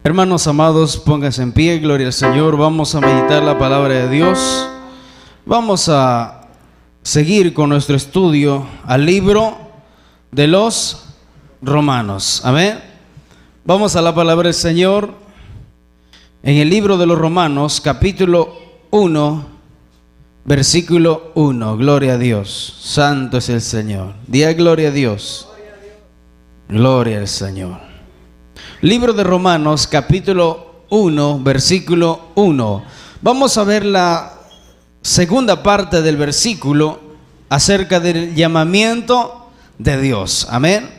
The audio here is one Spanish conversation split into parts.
Hermanos amados, pónganse en pie, gloria al Señor. Vamos a meditar la palabra de Dios. Vamos a seguir con nuestro estudio al libro de los Romanos. Amén. Vamos a la palabra del Señor en el libro de los Romanos, capítulo 1, versículo 1. Gloria a Dios. Santo es el Señor. Diga gloria a Dios. Gloria al Señor. Libro de Romanos, capítulo 1, versículo 1. Vamos a ver la segunda parte del versículo acerca del llamamiento de Dios. Amén.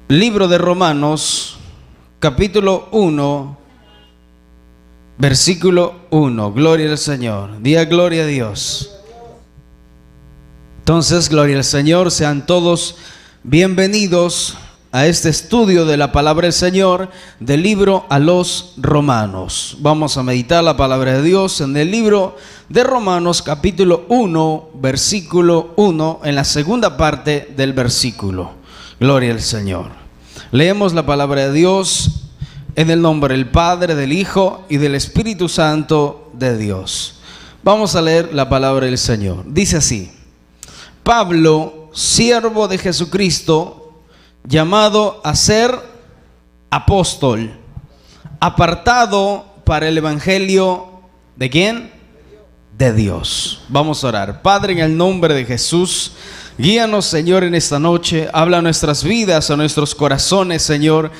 Libro de Romanos, capítulo 1, versículo 1. Gloria al Señor. Diga gloria a Dios. Entonces, gloria al Señor. Sean todos bienvenidos a este estudio de la palabra del Señor, del libro a los Romanos. Vamos a meditar la palabra de Dios en el libro de Romanos, capítulo 1, versículo 1, en la segunda parte del versículo. Gloria al Señor. Leemos la palabra de Dios en el nombre del Padre, del Hijo y del Espíritu Santo de Dios. Vamos a leer la palabra del Señor. Dice así: Pablo, siervo de Jesucristo, llamado a ser apóstol, apartado para el evangelio ¿de quién? De Dios. Vamos a orar. Padre, en el nombre de Jesús, guíanos, Señor, en esta noche. Habla a nuestras vidas, a nuestros corazones, Señor.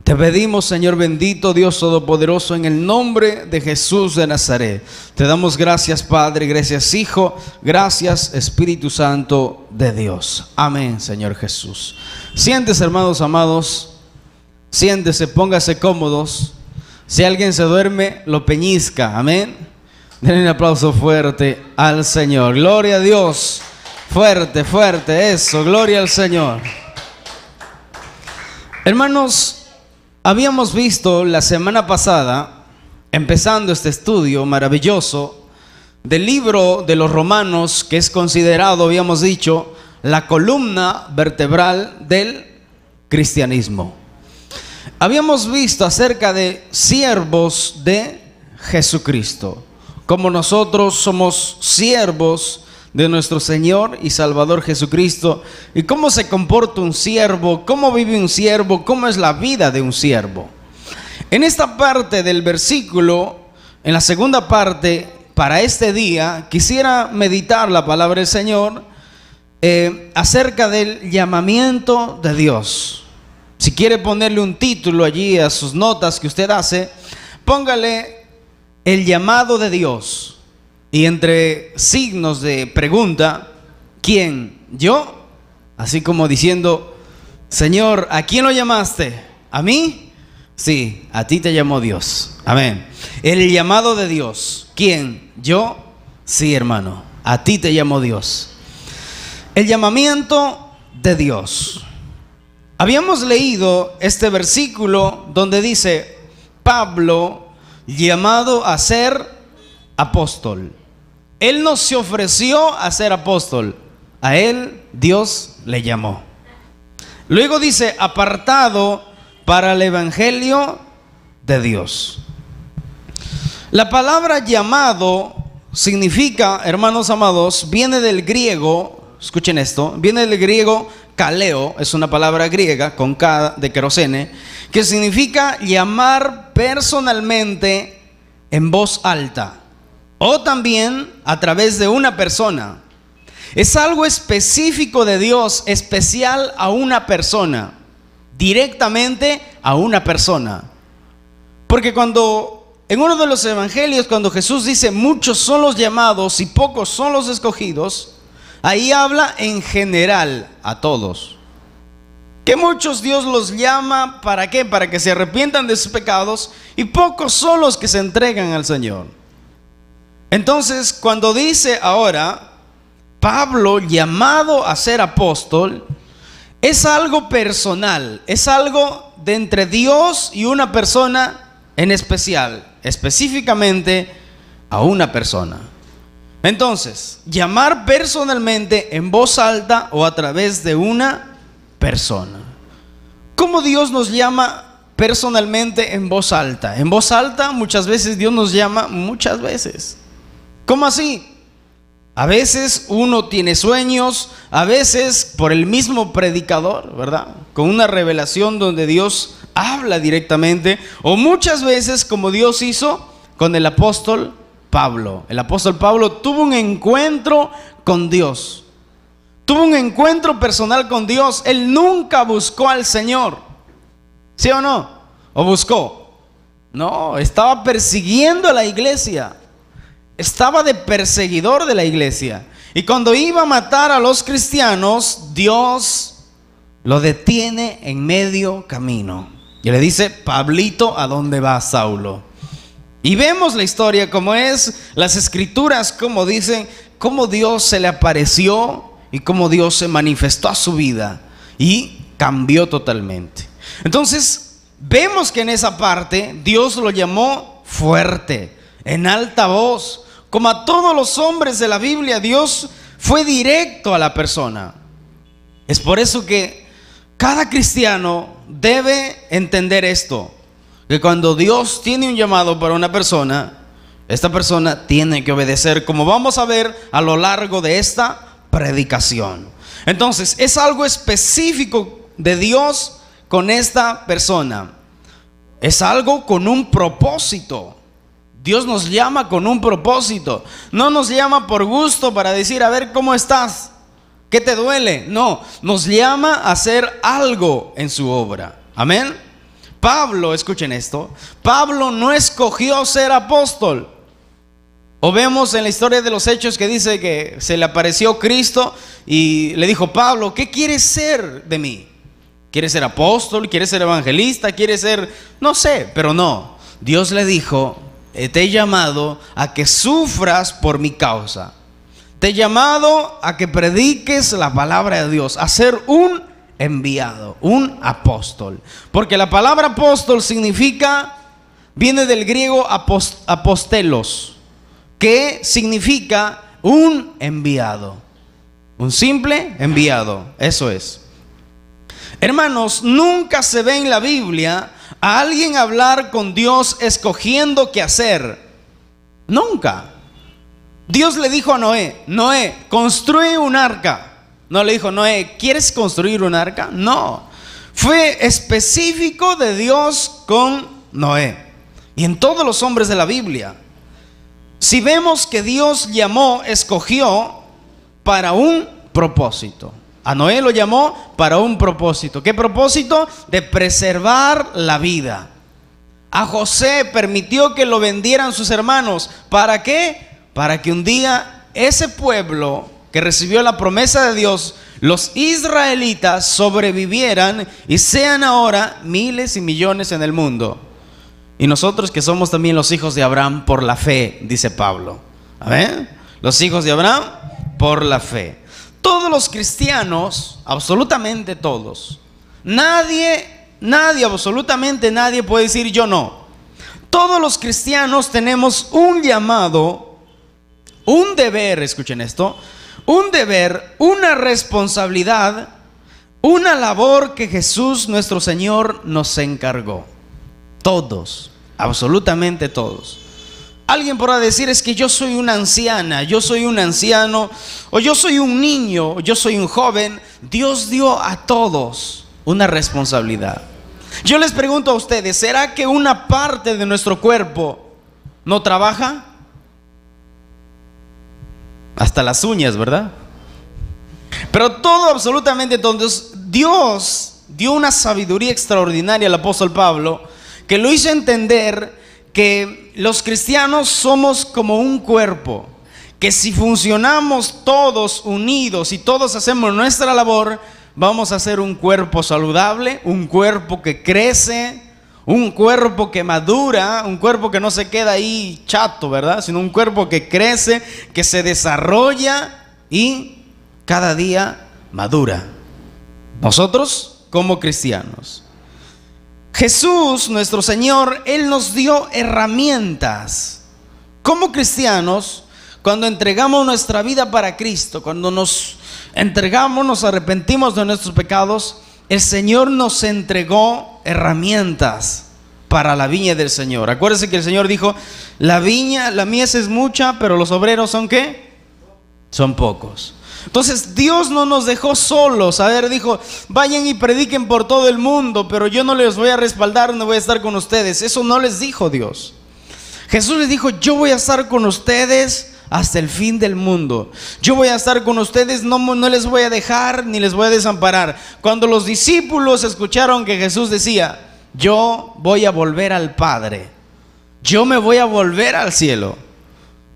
Te pedimos, Señor bendito, Dios todopoderoso, en el nombre de Jesús de Nazaret. Te damos gracias, Padre, gracias, Hijo, gracias, Espíritu Santo de Dios. Amén, Señor Jesús. Siéntese, hermanos amados, siéntese, póngase cómodos. Si alguien se duerme, lo peñizca. Amén. Denle un aplauso fuerte al Señor. Gloria a Dios. Fuerte, fuerte, eso, gloria al Señor. Hermanos, habíamos visto la semana pasada, empezando este estudio maravilloso del libro de los Romanos, que es considerado, habíamos dicho, la columna vertebral del cristianismo. Habíamos visto acerca de siervos de Jesucristo, como nosotros somos siervos de nuestro Señor y Salvador Jesucristo, y cómo se comporta un siervo, cómo vive un siervo, cómo es la vida de un siervo. En esta parte del versículo, en la segunda parte, para este día, quisiera meditar la palabra del Señor acerca del llamamiento de Dios. Si quiere ponerle un título allí a sus notas que usted hace, póngale el llamado de Dios. Y entre signos de pregunta, ¿quién? ¿Yo? Así como diciendo, Señor, ¿a quién lo llamaste? ¿A mí? Sí, a ti te llamó Dios. Amén. El llamado de Dios. ¿Quién? ¿Yo? Sí, hermano, a ti te llamó Dios. El llamamiento de Dios. Habíamos leído este versículo donde dice, Pablo, llamado a ser apóstol. Él no se ofreció a ser apóstol, a él Dios le llamó. Luego dice, apartado para el evangelio de Dios. La palabra llamado significa, hermanos amados, viene del griego, escuchen esto, viene del griego kaleo, es una palabra griega con K de querosene, que significa llamar personalmente en voz alta, o también a través de una persona. Es algo específico de Dios, especial a una persona, directamente a una persona. Porque cuando en uno de los evangelios, cuando Jesús dice muchos son los llamados y pocos son los escogidos, ahí habla en general a todos. Que muchos Dios los llama, ¿para qué? Para que se arrepientan de sus pecados, y pocos son los que se entregan al Señor. Entonces, cuando dice ahora, Pablo llamado a ser apóstol, es algo personal, es algo de entre Dios y una persona en especial, específicamente a una persona. Entonces, llamar personalmente en voz alta o a través de una persona. ¿Cómo Dios nos llama personalmente en voz alta. En voz alta muchas veces Dios nos llama, muchas veces. ¿Cómo así? A veces uno tiene sueños, a veces por el mismo predicador, ¿verdad? Con una revelación donde Dios habla directamente, o muchas veces como Dios hizo con el apóstol Pablo. El apóstol Pablo tuvo un encuentro con Dios, tuvo un encuentro personal con Dios. Él nunca buscó al Señor, ¿sí o no? ¿O buscó? No, estaba persiguiendo a la iglesia. Estaba de perseguidor de la iglesia. Y cuando iba a matar a los cristianos, Dios lo detiene en medio camino. Y le dice: Pablito, ¿a dónde vas, Saulo? Y vemos la historia como es, las escrituras como dicen, cómo Dios se le apareció y cómo Dios se manifestó a su vida y cambió totalmente. Entonces, vemos que en esa parte Dios lo llamó fuerte, en alta voz. Como a todos los hombres de la Biblia, Dios fue directo a la persona. Es por eso que cada cristiano debe entender esto, que cuando Dios tiene un llamado para una persona, esta persona tiene que obedecer, como vamos a ver a lo largo de esta predicación. Entonces, es algo específico de Dios con esta persona. Es algo con un propósito. Dios nos llama con un propósito. No nos llama por gusto para decir: a ver cómo estás, qué te duele. No, nos llama a hacer algo en su obra. Amén. Pablo, escuchen esto, Pablo no escogió ser apóstol. O vemos en la historia de los Hechos que dice que se le apareció Cristo y le dijo: Pablo, ¿qué quieres ser de mí? ¿Quieres ser apóstol? ¿Quieres ser evangelista? ¿Quieres ser...? No sé, pero no. Dios le dijo: te he llamado a que sufras por mi causa. Te he llamado a que prediques la palabra de Dios, a ser un enviado, un apóstol. Porque la palabra apóstol viene del griego apostelos, que significa un enviado, un simple enviado. Eso es. Hermanos, nunca se ve en la Biblia a alguien hablar con Dios escogiendo qué hacer. Nunca. Dios le dijo a Noé: Noé, construye un arca. No le dijo: Noé, ¿quieres construir un arca? No. Fue específico de Dios con Noé y en todos los hombres de la Biblia. Si vemos que Dios escogió para un propósito. A Noé lo llamó para un propósito. ¿Qué propósito? De preservar la vida. A José permitió que lo vendieran sus hermanos. ¿Para qué? Para que un día ese pueblo que recibió la promesa de Dios, los israelitas, sobrevivieran y sean ahora miles y millones en el mundo. Y nosotros que somos también los hijos de Abraham por la fe, dice Pablo. ¿Amén? Los hijos de Abraham por la fe. Todos los cristianos, absolutamente todos, nadie, absolutamente nadie puede decir yo no. Todos los cristianos tenemos un llamado, un deber, escuchen esto, un deber, una responsabilidad, una labor que Jesús nuestro Señor nos encargó. Todos, absolutamente todos. Alguien podrá decir: es que yo soy una anciana, yo soy un anciano, o yo soy un niño, o yo soy un joven. Dios dio a todos una responsabilidad. Yo les pregunto a ustedes: ¿será que una parte de nuestro cuerpo no trabaja? Hasta las uñas, ¿verdad? Pero todo, absolutamente todo. Dios dio una sabiduría extraordinaria al apóstol Pablo, que lo hizo entender que los cristianos somos como un cuerpo, que si funcionamos todos unidos y todos hacemos nuestra labor, vamos a ser un cuerpo saludable, un cuerpo que crece, un cuerpo que madura, un cuerpo que no se queda ahí chato, ¿verdad? Sino un cuerpo que crece, que se desarrolla y cada día madura. Nosotros como cristianos, Jesús, nuestro Señor, Él nos dio herramientas. Como cristianos, cuando entregamos nuestra vida para Cristo, cuando nos entregamos, nos arrepentimos de nuestros pecados, el Señor nos entregó herramientas para la viña del Señor. Acuérdense que el Señor dijo, la mies es mucha, pero los obreros ¿son qué? Son pocos. Entonces Dios no nos dejó solos. A ver, dijo, vayan y prediquen por todo el mundo, pero yo no les voy a respaldar, no voy a estar con ustedes. Eso no les dijo Dios. Jesús les dijo, yo voy a estar con ustedes hasta el fin del mundo. Yo voy a estar con ustedes, no les voy a dejar ni les voy a desamparar. Cuando los discípulos escucharon que Jesús decía, yo voy a volver al Padre, yo me voy a volver al cielo,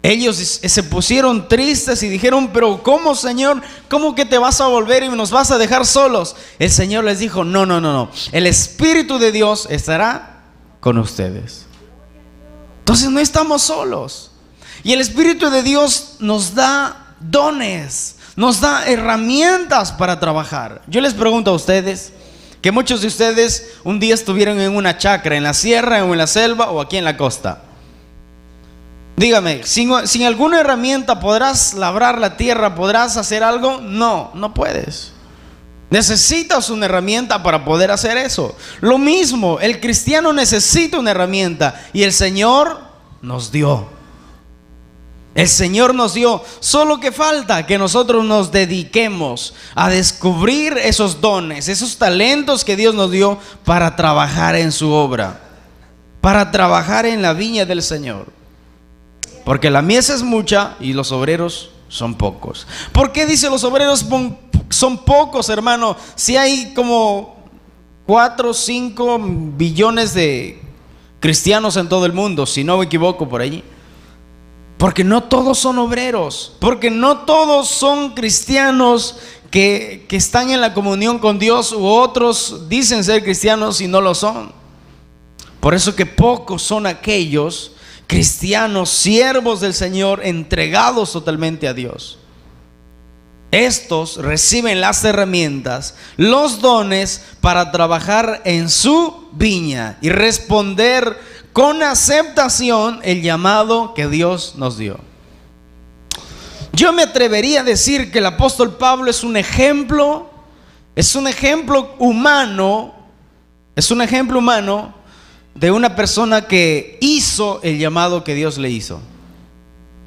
ellos se pusieron tristes y dijeron, pero ¿cómo, Señor? ¿Cómo que te vas a volver y nos vas a dejar solos? El Señor les dijo, no, el Espíritu de Dios estará con ustedes. Entonces no estamos solos. Y el Espíritu de Dios nos da dones, nos da herramientas para trabajar. Yo les pregunto a ustedes, que muchos de ustedes un día estuvieron en una chacra, en la sierra o en la selva o aquí en la costa. Dígame, sin alguna herramienta podrás labrar la tierra, podrás hacer algo. No puedes. Necesitas una herramienta para poder hacer eso. Lo mismo, el cristiano necesita una herramienta y el Señor nos dio. El Señor nos dio, solo que falta que nosotros nos dediquemos a descubrir esos dones, esos talentos que Dios nos dio para trabajar en su obra, para trabajar en la viña del Señor. Porque la mies es mucha y los obreros son pocos. ¿Por qué dice los obreros son pocos, hermano? Si hay como 4 o 5 billones de cristianos en todo el mundo, si no me equivoco por allí. Porque no todos son obreros, porque no todos son cristianos que están en la comunión con Dios, u otros dicen ser cristianos y no lo son. Por eso que pocos son aquellos cristianos, siervos del Señor, entregados totalmente a Dios. Estos reciben las herramientas, los dones para trabajar en su viña y responder con aceptación el llamado que Dios nos dio. Yo me atrevería a decir que el apóstol Pablo es un ejemplo humano, de una persona que hizo el llamado que Dios le hizo.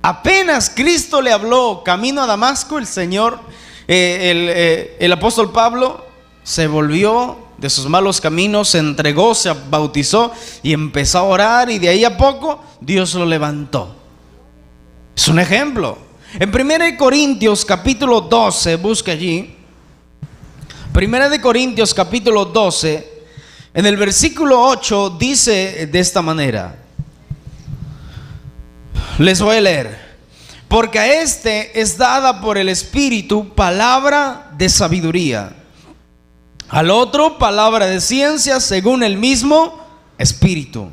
Apenas Cristo le habló camino a Damasco, el Señor, el apóstol Pablo se volvió de sus malos caminos, se entregó, se bautizó y empezó a orar, y de ahí a poco Dios lo levantó. Es un ejemplo. En 1 Corintios capítulo 12, busca allí, 1 Corintios capítulo 12, en el versículo 8 dice de esta manera, les voy a leer: porque a este es dada por el Espíritu palabra de sabiduría, al otro palabra de ciencia según el mismo Espíritu.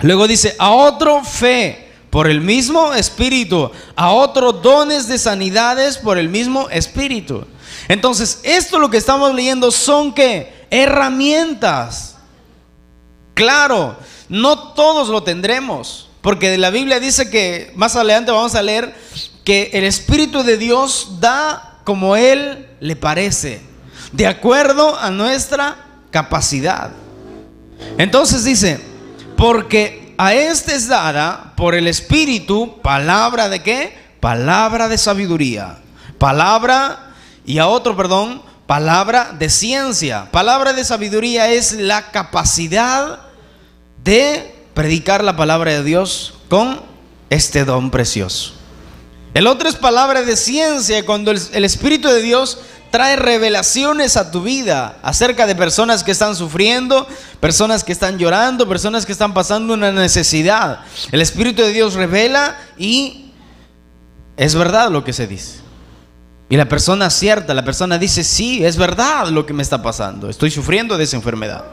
Luego dice, a otro fe por el mismo Espíritu, a otro dones de sanidades por el mismo Espíritu. Entonces, esto lo que estamos leyendo son ¿qué? Herramientas. Claro, no todos lo tendremos, porque la Biblia dice que más adelante vamos a leer que el Espíritu de Dios da como Él le parece, de acuerdo a nuestra capacidad. Entonces dice, porque a este es dada por el Espíritu palabra de ¿qué? Palabra de sabiduría, palabra de ciencia. Palabra de sabiduría es la capacidad de predicar la palabra de Dios con este don precioso. El otro es palabra de ciencia, cuando el Espíritu de Dios trae revelaciones a tu vida acerca de personas que están sufriendo, personas que están llorando, personas que están pasando una necesidad. El Espíritu de Dios revela y es verdad lo que se dice. Y la persona acierta, la persona dice, sí, es verdad lo que me está pasando, estoy sufriendo de esa enfermedad.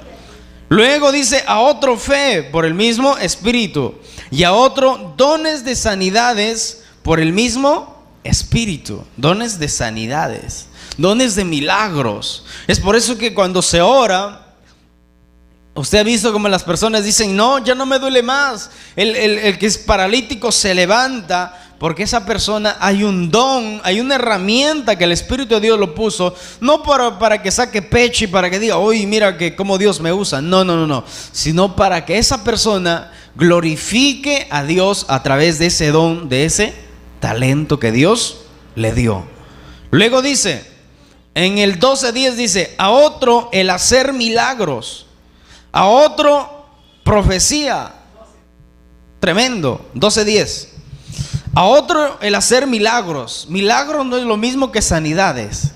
Luego dice, a otro fe por el mismo Espíritu, y a otro dones de sanidades por el mismo Espíritu. Dones de sanidades, dones de milagros. Es por eso que cuando se ora, usted ha visto como las personas dicen, no, ya no me duele más. El que es paralítico se levanta, porque esa persona hay un don, hay una herramienta que el Espíritu de Dios lo puso, no para que saque pecho y para que diga, oye, mira que cómo Dios me usa. No, sino para que esa persona glorifique a Dios a través de ese don, de ese talento que Dios le dio. Luego dice, en el 12:10 dice, a otro el hacer milagros, a otro profecía. Tremendo. 12:10. A otro el hacer milagros. Milagros no es lo mismo que sanidades.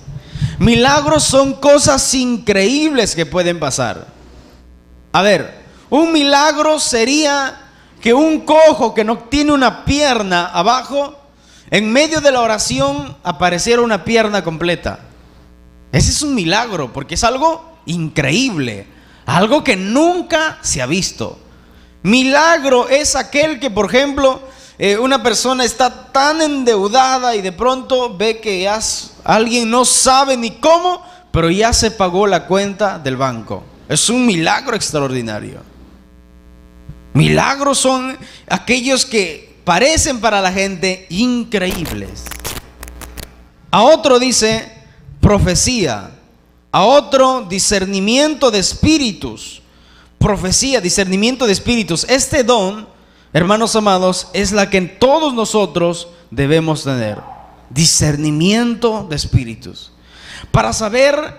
Milagros son cosas increíbles que pueden pasar. A ver, un milagro sería que un cojo que no tiene una pierna abajo, en medio de la oración apareciera una pierna completa. Ese es un milagro, porque es algo increíble, algo que nunca se ha visto. Milagro es aquel que, por ejemplo, una persona está tan endeudada y de pronto ve que alguien no sabe ni cómo, pero ya se pagó la cuenta del banco. Es un milagro extraordinario. Milagros son aquellos que parecen para la gente increíbles. A otro dice profecía, a otro discernimiento de espíritus. Profecía, discernimiento de espíritus. Este don, hermanos amados, es la que todos nosotros debemos tener. Discernimiento de espíritus. Para saber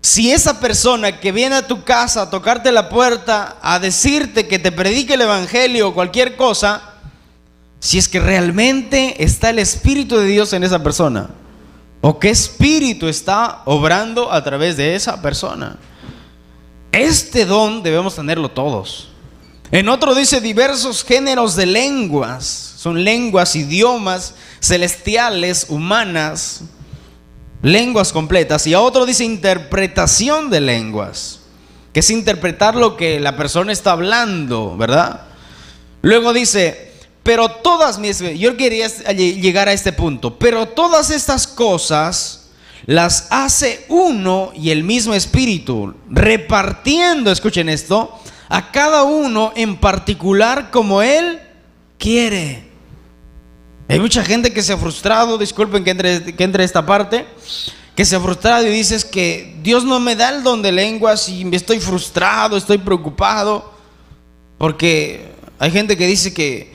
si esa persona que viene a tu casa a tocarte la puerta, a decirte que te predique el evangelio o cualquier cosa, si es que realmente está el Espíritu de Dios en esa persona, o qué espíritu está obrando a través de esa persona. Este don debemos tenerlo todos. En otro dice diversos géneros de lenguas. Son lenguas, idiomas celestiales, humanas, lenguas completas. Y a otro dice interpretación de lenguas, que es interpretar lo que la persona está hablando, ¿verdad? Luego dice, pero todas yo quería llegar a este punto, pero todas estas cosas las hace uno y el mismo Espíritu, repartiendo, escuchen esto, a cada uno en particular como Él quiere. Hay mucha gente que se ha frustrado, disculpen que entre esta parte, que se ha frustrado y dices que Dios no me da el don de lenguas y estoy frustrado, estoy preocupado, porque hay gente que dice que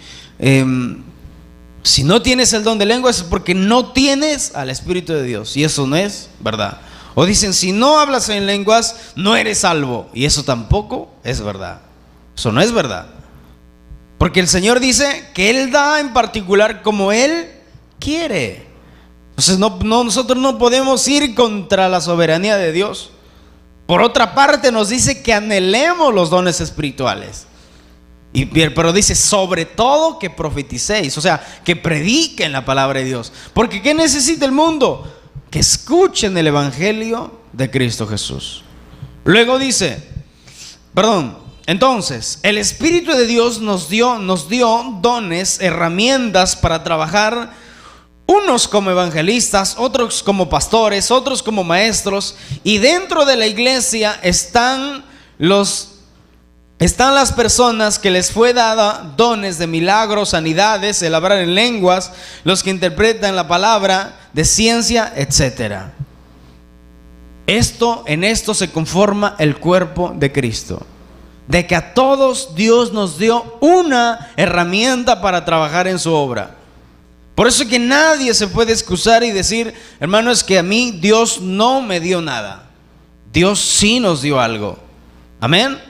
si no tienes el don de lenguas es porque no tienes al Espíritu de Dios, y eso no es verdad. O dicen, si no hablas en lenguas no eres salvo, y eso tampoco es verdad. Eso no es verdad, porque el Señor dice que Él da en particular como Él quiere. Entonces nosotros no podemos ir contra la soberanía de Dios. Por otra parte nos dice que anhelemos los dones espirituales. Pero dice, sobre todo que profeticéis, o sea, que prediquen la palabra de Dios. Porque ¿qué necesita el mundo? Que escuchen el evangelio de Cristo Jesús. Luego dice, entonces, el Espíritu de Dios nos dio dones, herramientas para trabajar, unos como evangelistas, otros como pastores, otros como maestros, y dentro de la iglesia están las personas que les fue dada dones de milagros, sanidades, el hablar en lenguas, los que interpretan la palabra, de ciencia, etc. En esto se conforma el cuerpo de Cristo, de que a todos Dios nos dio una herramienta para trabajar en su obra. Por eso es que nadie se puede excusar y decir, hermano, es que a mí Dios no me dio nada. Dios sí nos dio algo. Amén.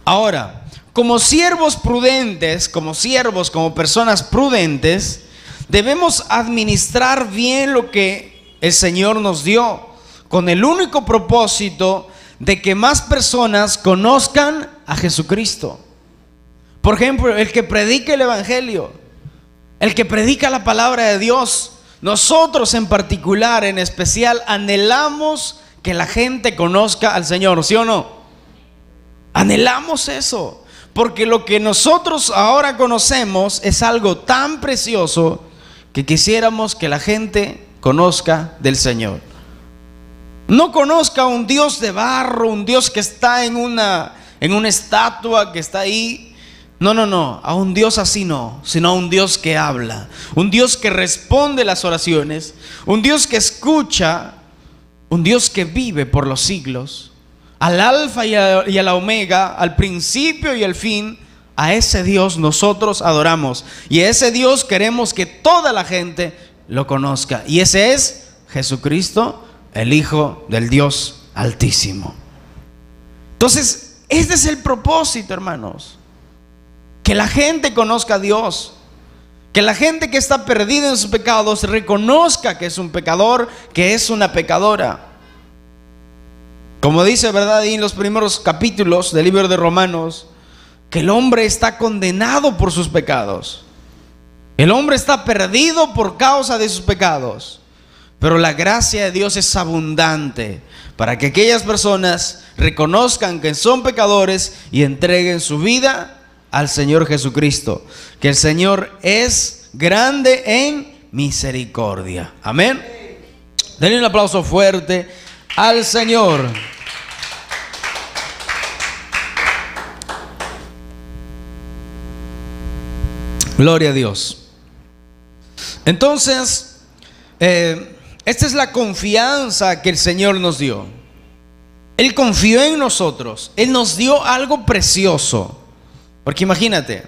Ahora, como siervos prudentes, como personas prudentes, debemos administrar bien lo que el Señor nos dio, con el único propósito de que más personas conozcan a Jesucristo. Por ejemplo, el que predica el evangelio, el que predica la palabra de Dios, nosotros en particular, en especial, anhelamos que la gente conozca al Señor, ¿sí o no? Anhelamos eso, porque lo que nosotros ahora conocemos es algo tan precioso que quisiéramos que la gente conozca del Señor. No conozca un Dios de barro, un Dios que está en una estatua que está ahí, No, no, no, a un Dios así no, sino a un Dios que habla, un Dios que responde las oraciones, un Dios que escucha, un Dios que vive por los siglos, al alfa y a la omega, al principio y al fin. A ese Dios nosotros adoramos y a ese Dios queremos que toda la gente lo conozca, y ese es Jesucristo, el Hijo del Dios Altísimo. Entonces, este es el propósito, hermanos. Que la gente conozca a Dios, que la gente que está perdida en sus pecados reconozca que es un pecador, que es una pecadora. Como dice, ¿verdad?, ahí en los primeros capítulos del libro de Romanos, que el hombre está condenado por sus pecados. El hombre está perdido por causa de sus pecados, pero la gracia de Dios es abundante para que aquellas personas reconozcan que son pecadores y entreguen su vida al Señor Jesucristo, que el Señor es grande en misericordia. Amén. Denle un aplauso fuerte al Señor. Gloria a Dios. Entonces, esta es la confianza que el Señor nos dio. Él confió en nosotros. Él nos dio algo precioso. Porque imagínate,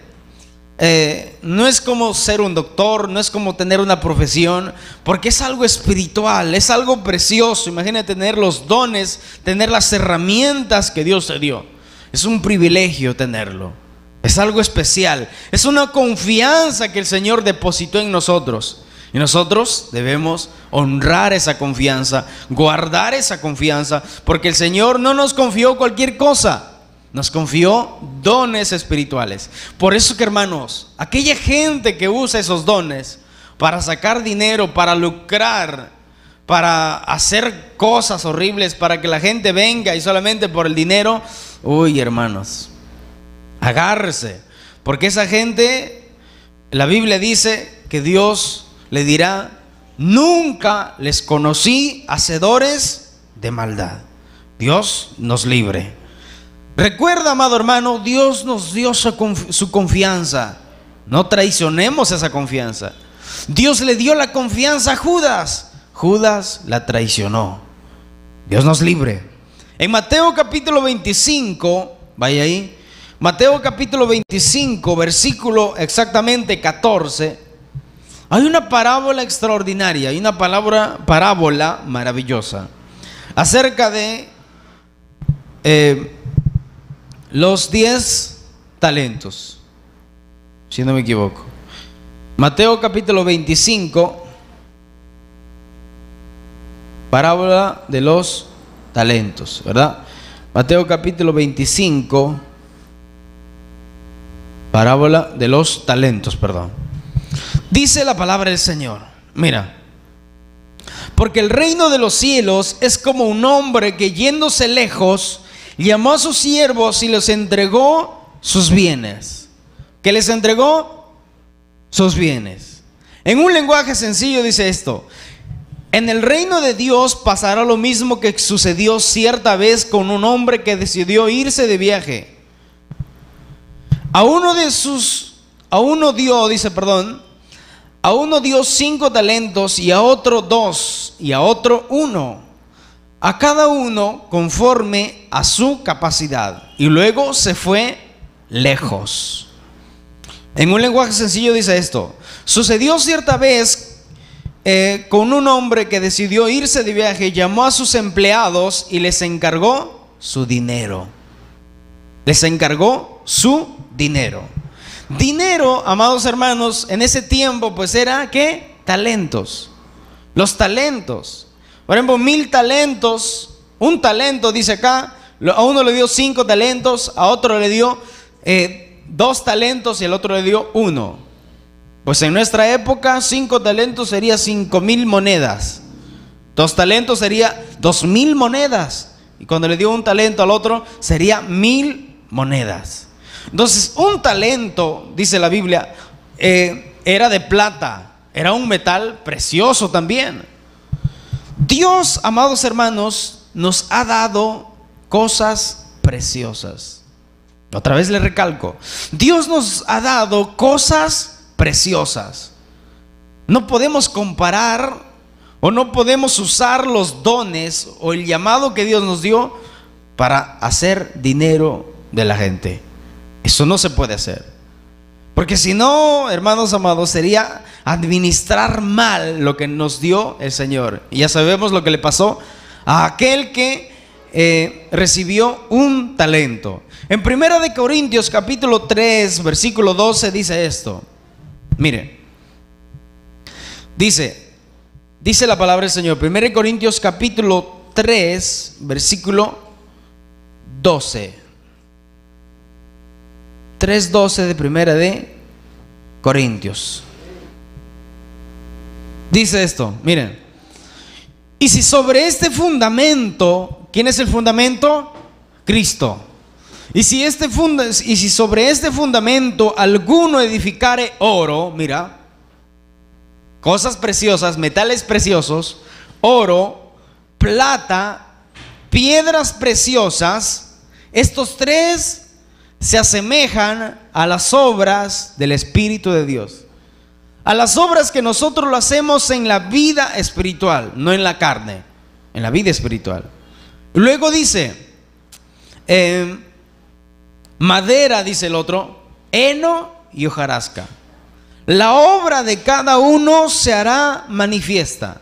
no es como ser un doctor, no es como tener una profesión, porque es algo espiritual, es algo precioso. Imagínate tener los dones, tener las herramientas que Dios te dio. Es un privilegio tenerlo. Es algo especial, es una confianza que el Señor depositó en nosotros. Y nosotros debemos honrar esa confianza, guardar esa confianza, porque el Señor no nos confió cualquier cosa, nos confió dones espirituales. Por eso que, hermanos, aquella gente que usa esos dones para sacar dinero, para lucrar, para hacer cosas horribles, para que la gente venga y solamente por el dinero, uy, hermanos, agárrese, porque esa gente, la Biblia dice que Dios le dirá: nunca les conocí hacedores de maldad. Dios nos libre. Recuerda, amado hermano, Dios nos dio su confianza. No traicionemos esa confianza. Dios le dio la confianza a Judas. Judas la traicionó. Dios nos libre. En Mateo capítulo 25, vaya ahí, Mateo capítulo 25, versículo exactamente 14, hay una parábola extraordinaria, hay una parábola maravillosa acerca de los 10 talentos, si no me equivoco. Mateo capítulo 25, parábola de los talentos, ¿verdad? Mateo capítulo 25, parábola de los talentos, perdón. Dice la palabra del Señor, mira: porque el reino de los cielos es como un hombre que, yéndose lejos, llamó a sus siervos y les entregó sus bienes. ¿Qué les entregó? Sus bienes. En un lenguaje sencillo dice esto: en el reino de Dios pasará lo mismo que sucedió cierta vez con un hombre que decidió irse de viaje. A uno dio 5 talentos, y a otro 2, y a otro 1, a cada uno conforme a su capacidad, y luego se fue lejos. En un lenguaje sencillo dice esto: sucedió cierta vez con un hombre que decidió irse de viaje, llamó a sus empleados y les encargó su dinero. Les encargó su dinero. Dinero, amados hermanos, en ese tiempo pues era, ¿qué? Talentos. Los talentos. Por ejemplo, 1000 talentos. Un talento, dice acá, a uno le dio 5 talentos, a otro le dio 2 talentos y al otro le dio 1. Pues en nuestra época 5 talentos sería 5000 monedas. 2 talentos sería 2000 monedas. Y cuando le dio un talento al otro sería 1000 monedas. Entonces, un talento, dice la Biblia, era de plata, era un metal precioso también. Dios, amados hermanos, nos ha dado cosas preciosas. Otra vez le recalco, Dios nos ha dado cosas preciosas. No podemos comparar o no podemos usar los dones o el llamado que Dios nos dio para hacer dinero de la gente. Eso no se puede hacer. Porque si no, hermanos amados, sería administrar mal lo que nos dio el Señor. Y ya sabemos lo que le pasó a aquel que recibió un talento. En 1 de Corintios capítulo 3 versículo 12 dice esto. Miren, dice la palabra del Señor. 1 de Corintios capítulo 3 versículo 12. 3:12 de 1 de Corintios. Dice esto, miren. Y si sobre este fundamento, ¿quién es el fundamento? Cristo. Y si sobre este fundamento alguno edificare oro, mira, cosas preciosas, metales preciosos, oro, plata, piedras preciosas, estos tres se asemejan a las obras del Espíritu de Dios. A las obras que nosotros lo hacemos en la vida espiritual, no en la carne, en la vida espiritual. Luego dice, madera, dice el otro, heno y hojarasca. La obra de cada uno se hará manifiesta,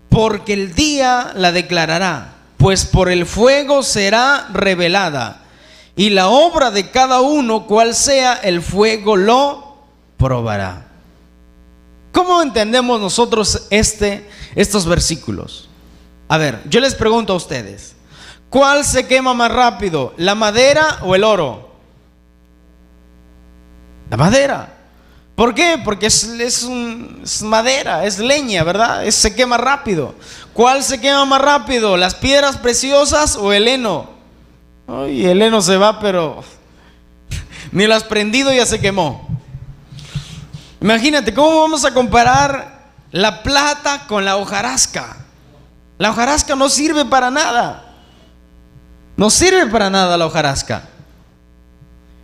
porque el día la declarará, pues por el fuego será revelada, y la obra de cada uno, cual sea, el fuego lo probará. ¿Cómo entendemos nosotros estos versículos? A ver, yo les pregunto a ustedes, ¿cuál se quema más rápido, la madera o el oro? La madera. ¿Por qué? Porque es madera, es leña, ¿verdad? Se quema rápido. ¿Cuál se quema más rápido, las piedras preciosas o el heno? Ay, el heno se va, pero ni lo has prendido ya se quemó. Imagínate, ¿cómo vamos a comparar la plata con la hojarasca? La hojarasca no sirve para nada. No sirve para nada la hojarasca.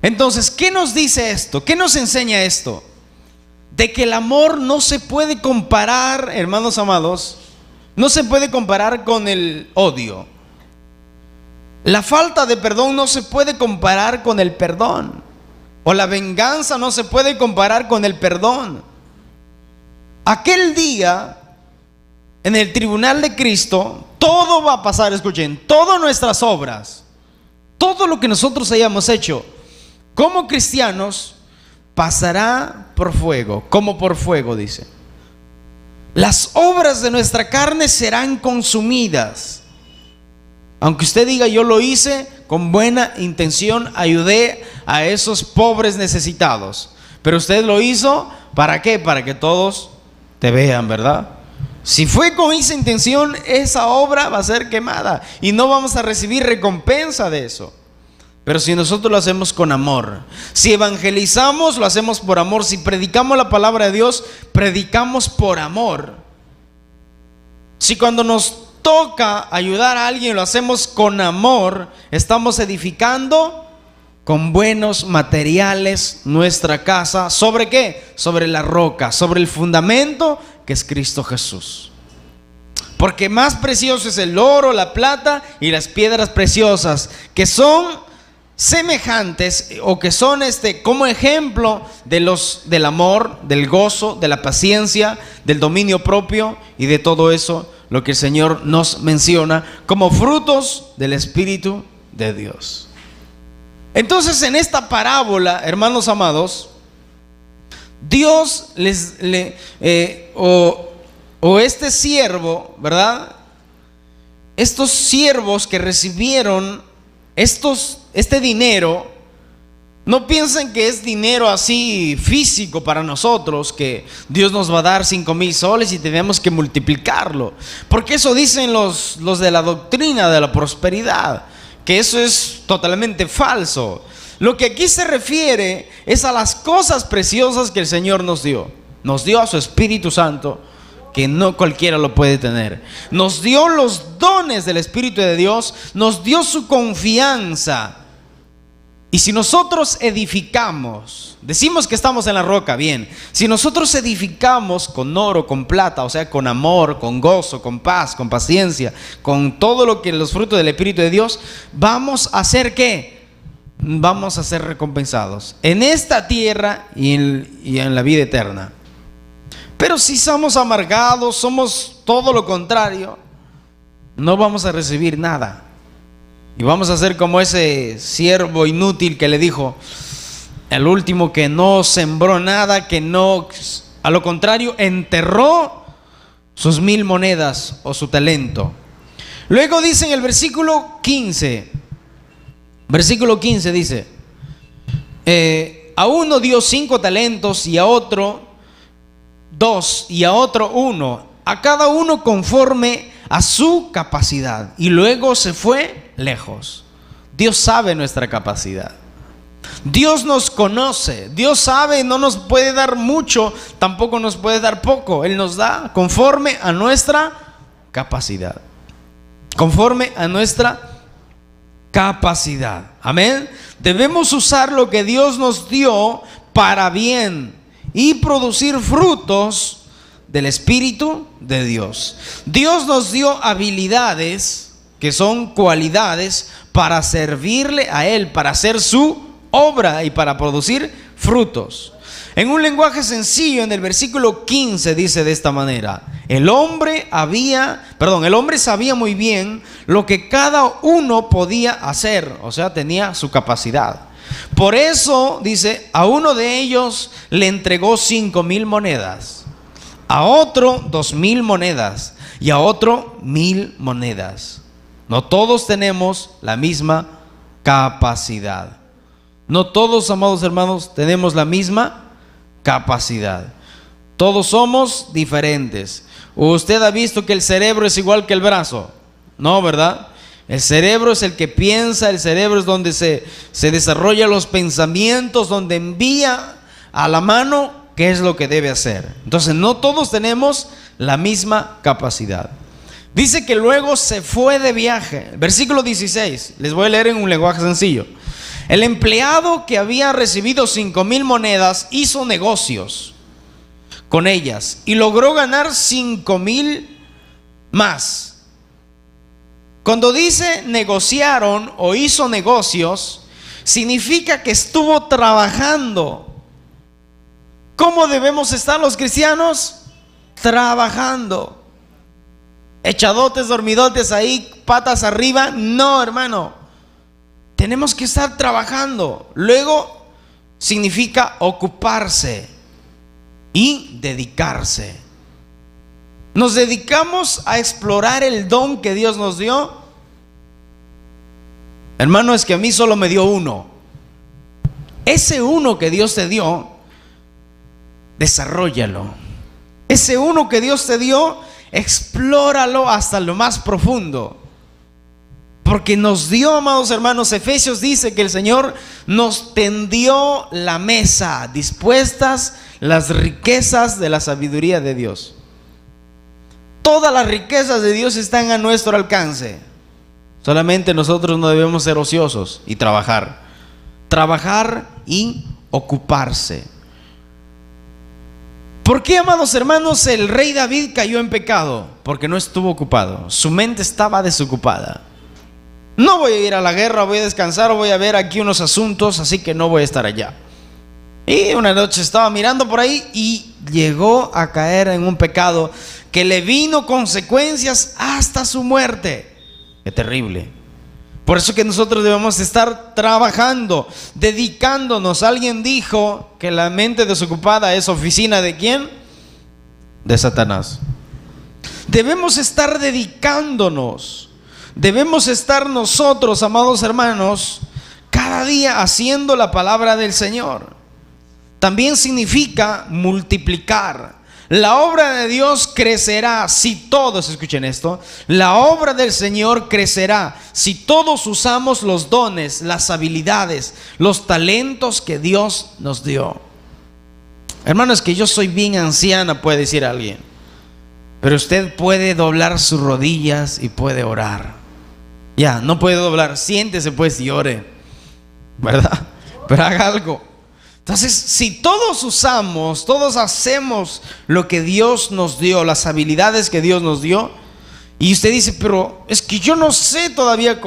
Entonces, ¿qué nos dice esto? ¿Qué nos enseña esto? De que el amor no se puede comparar, hermanos amados, no se puede comparar con el odio. La falta de perdón no se puede comparar con el perdón. O la venganza no se puede comparar con el perdón. Aquel día, en el tribunal de Cristo, todo va a pasar, escuchen, todas nuestras obras, todo lo que nosotros hayamos hecho como cristianos, pasará por fuego, como por fuego, dice. Las obras de nuestra carne serán consumidas. Aunque usted diga, yo lo hice con buena intención, ayudé a esos pobres necesitados, pero usted lo hizo, ¿para qué? Para que todos te vean, ¿verdad? Si fue con esa intención, esa obra va a ser quemada y no vamos a recibir recompensa de eso. Pero si nosotros lo hacemos con amor, si evangelizamos, lo hacemos por amor, si predicamos la palabra de Dios, predicamos por amor. Si cuando nos toca ayudar a alguien, lo hacemos con amor, estamos edificando con buenos materiales nuestra casa. ¿Sobre qué? Sobre la roca, sobre el fundamento que es Cristo Jesús. Porque más precioso es el oro, la plata y las piedras preciosas, que son semejantes o que son como ejemplo del amor, del gozo, de la paciencia, del dominio propio y de todo eso, lo que el Señor nos menciona como frutos del Espíritu de Dios. Entonces, en esta parábola, hermanos amados, Dios este siervo, ¿verdad? Estos siervos que recibieron este dinero, no piensen que es dinero así físico para nosotros, que Dios nos va a dar 5,000 soles y tenemos que multiplicarlo, porque eso dicen los de la doctrina de la prosperidad, que eso es totalmente falso. Lo que aquí se refiere es a las cosas preciosas que el Señor nos dio. Nos dio a su Espíritu Santo, que no cualquiera lo puede tener. Nos dio los dones del Espíritu de Dios, nos dio su confianza. Y si nosotros edificamos, decimos que estamos en la roca, bien. Si nosotros edificamos con oro, con plata, o sea, con amor, con gozo, con paz, con paciencia, con todo lo que los frutos del Espíritu de Dios, vamos a hacer ¿qué? Vamos a ser recompensados en esta tierra y en la vida eterna. Pero si somos amargados, somos todo lo contrario, no vamos a recibir nada. Y vamos a ser como ese siervo inútil que le dijo, el último que no sembró nada, que no, a lo contrario, enterró sus 1000 monedas o su talento. Luego dice en el versículo 15 dice, a uno dio 5 talentos y a otro 2 y a otro 1, a cada uno conforme a su capacidad, y luego se fue lejos. Dios sabe nuestra capacidad. Dios nos conoce. Dios sabe, no nos puede dar mucho, tampoco nos puede dar poco. Él nos da conforme a nuestra capacidad. Conforme a nuestra capacidad. Amén. Debemos usar lo que Dios nos dio para bien y producir frutos del Espíritu de Dios. Dios nos dio habilidades que son cualidades para servirle a Él, para hacer su obra y para producir frutos. En un lenguaje sencillo, en el versículo 15 dice de esta manera: el hombre sabía muy bien lo que cada uno podía hacer, o sea, tenía su capacidad. Por eso, dice, a uno de ellos le entregó 5,000 monedas, a otro 2,000 monedas y a otro 1,000 monedas. No todos tenemos la misma capacidad. No todos, amados hermanos, tenemos la misma capacidad. Todos somos diferentes. ¿Usted ha visto que el cerebro es igual que el brazo? No, ¿verdad? El cerebro es el que piensa, el cerebro es donde se desarrollan los pensamientos, donde envía a la mano qué es lo que debe hacer. Entonces, no todos tenemos la misma capacidad. Dice que luego se fue de viaje. Versículo 16, les voy a leer en un lenguaje sencillo. El empleado que había recibido 5,000 monedas hizo negocios con ellas y logró ganar 5,000 más. Cuando dice negociaron o hizo negocios, significa que estuvo trabajando. ¿Cómo debemos estar los cristianos? Trabajando. Echadotes, dormidotes ahí, patas arriba. No, hermano. Tenemos que estar trabajando. Luego significa ocuparse y dedicarse. ¿Nos dedicamos a explorar el don que Dios nos dio? Hermano, es que a mí solo me dio uno. Ese uno que Dios te dio, desarróllalo. Ese uno que Dios te dio, explóralo hasta lo más profundo. Porque nos dio, amados hermanos, Efesios dice que el Señor nos tendió la mesa, dispuestas las riquezas de la sabiduría de Dios. Todas las riquezas de Dios están a nuestro alcance. Solamente nosotros no debemos ser ociosos y trabajar. Trabajar y ocuparse. ¿Por qué, amados hermanos, el rey David cayó en pecado? Porque no estuvo ocupado. Su mente estaba desocupada. No voy a ir a la guerra, voy a descansar, voy a ver aquí unos asuntos, así que no voy a estar allá. Y una noche estaba mirando por ahí y llegó a caer en un pecado que le vino consecuencias hasta su muerte. Qué terrible. Por eso que nosotros debemos estar trabajando, dedicándonos. Alguien dijo que la mente desocupada es oficina ¿de quién? De Satanás. Debemos estar dedicándonos. Debemos estar nosotros, amados hermanos, cada día haciendo la palabra del Señor. También significa multiplicar. La obra de Dios crecerá si todos, escuchen esto, la obra del Señor crecerá si todos usamos los dones, las habilidades, los talentos que Dios nos dio. Hermanos, que yo soy bien anciana, puede decir alguien, pero usted puede doblar sus rodillas y puede orar. Ya, no puede doblar, siéntese pues y ore. ¿verdad? Pero haga algo. Entonces, si todos hacemos lo que Dios nos dio, las habilidades que Dios nos dio, y usted dice, pero es que yo no sé todavía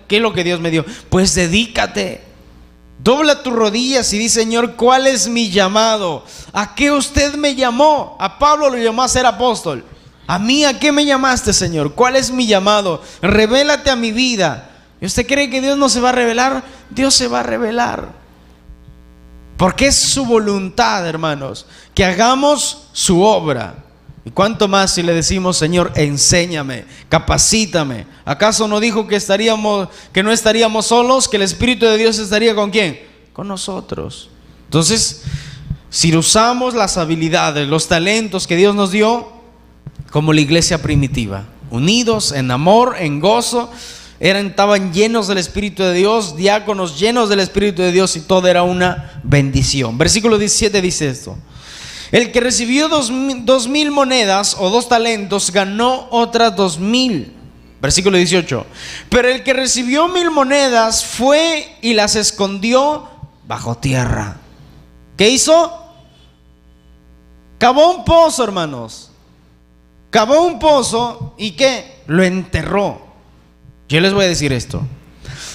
qué es lo que Dios me dio, pues dedícate, dobla tus rodillas y di, Señor, ¿cuál es mi llamado? ¿A qué usted me llamó? A Pablo lo llamó a ser apóstol. ¿A mí a qué me llamaste, Señor? ¿Cuál es mi llamado? Revélate a mi vida. ¿Y usted cree que Dios no se va a revelar? Dios se va a revelar. Porque es su voluntad, hermanos, que hagamos su obra. Y cuánto más si le decimos, Señor, enséñame, capacítame. ¿Acaso no dijo que no estaríamos solos, que el Espíritu de Dios estaría con quién? Con nosotros. Entonces, si usamos las habilidades, los talentos que Dios nos dio, como la iglesia primitiva, unidos en amor, en gozo, estaban llenos del Espíritu de Dios, diáconos llenos del Espíritu de Dios, y todo era una bendición. Versículo 17 dice esto: el que recibió 2,000 monedas o 2 talentos ganó otras 2,000. Versículo 18: pero el que recibió 1,000 monedas fue y las escondió bajo tierra. ¿Qué hizo? Cavó un pozo, hermanos. Cavó un pozo y ¿qué? Lo enterró. Yo les voy a decir esto: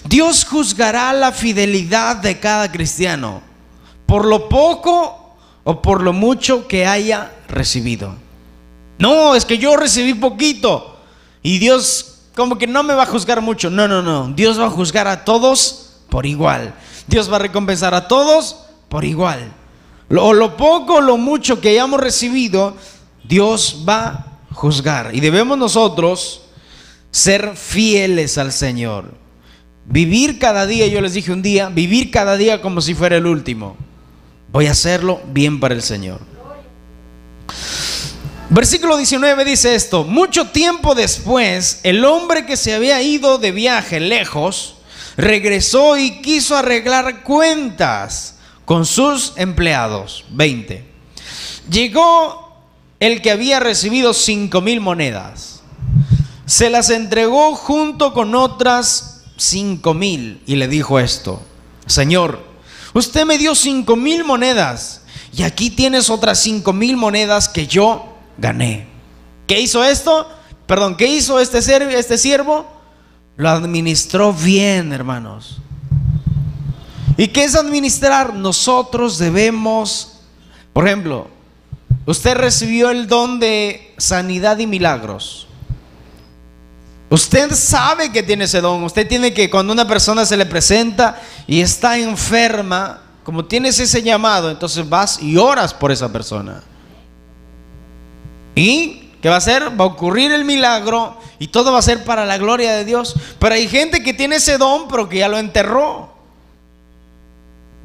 Dios juzgará la fidelidad de cada cristiano por lo poco o por lo mucho que haya recibido. No, es que yo recibí poquito y Dios como que no me va a juzgar mucho. No, Dios va a juzgar a todos por igual. Dios va a recompensar a todos por igual. Lo poco o lo mucho que hayamos recibido, Dios va a juzgar. Y debemos nosotros ser fieles al Señor. Vivir cada día, yo les dije un día, vivir cada día como si fuera el último. Voy a hacerlo bien para el Señor. Versículo 19 dice esto: mucho tiempo después, el hombre que se había ido de viaje lejos regresó y quiso arreglar cuentas con sus empleados. 20. Llegó el que había recibido 5,000 monedas, se las entregó junto con otras 5,000 y le dijo esto: Señor, usted me dio 5,000 monedas y aquí tienes otras 5,000 monedas que yo gané. ¿Qué hizo ¿Qué hizo este siervo? Lo administró bien, hermanos. ¿Y qué es administrar? Nosotros debemos, por ejemplo, usted recibió el don de sanidad y milagros. Usted sabe que tiene ese don. Usted tiene que, cuando una persona se le presenta y está enferma, como tienes ese llamado, entonces vas y oras por esa persona. ¿Y qué va a hacer? Va a ocurrir el milagro y todo va a ser para la gloria de Dios. Pero hay gente que tiene ese don pero que ya lo enterró.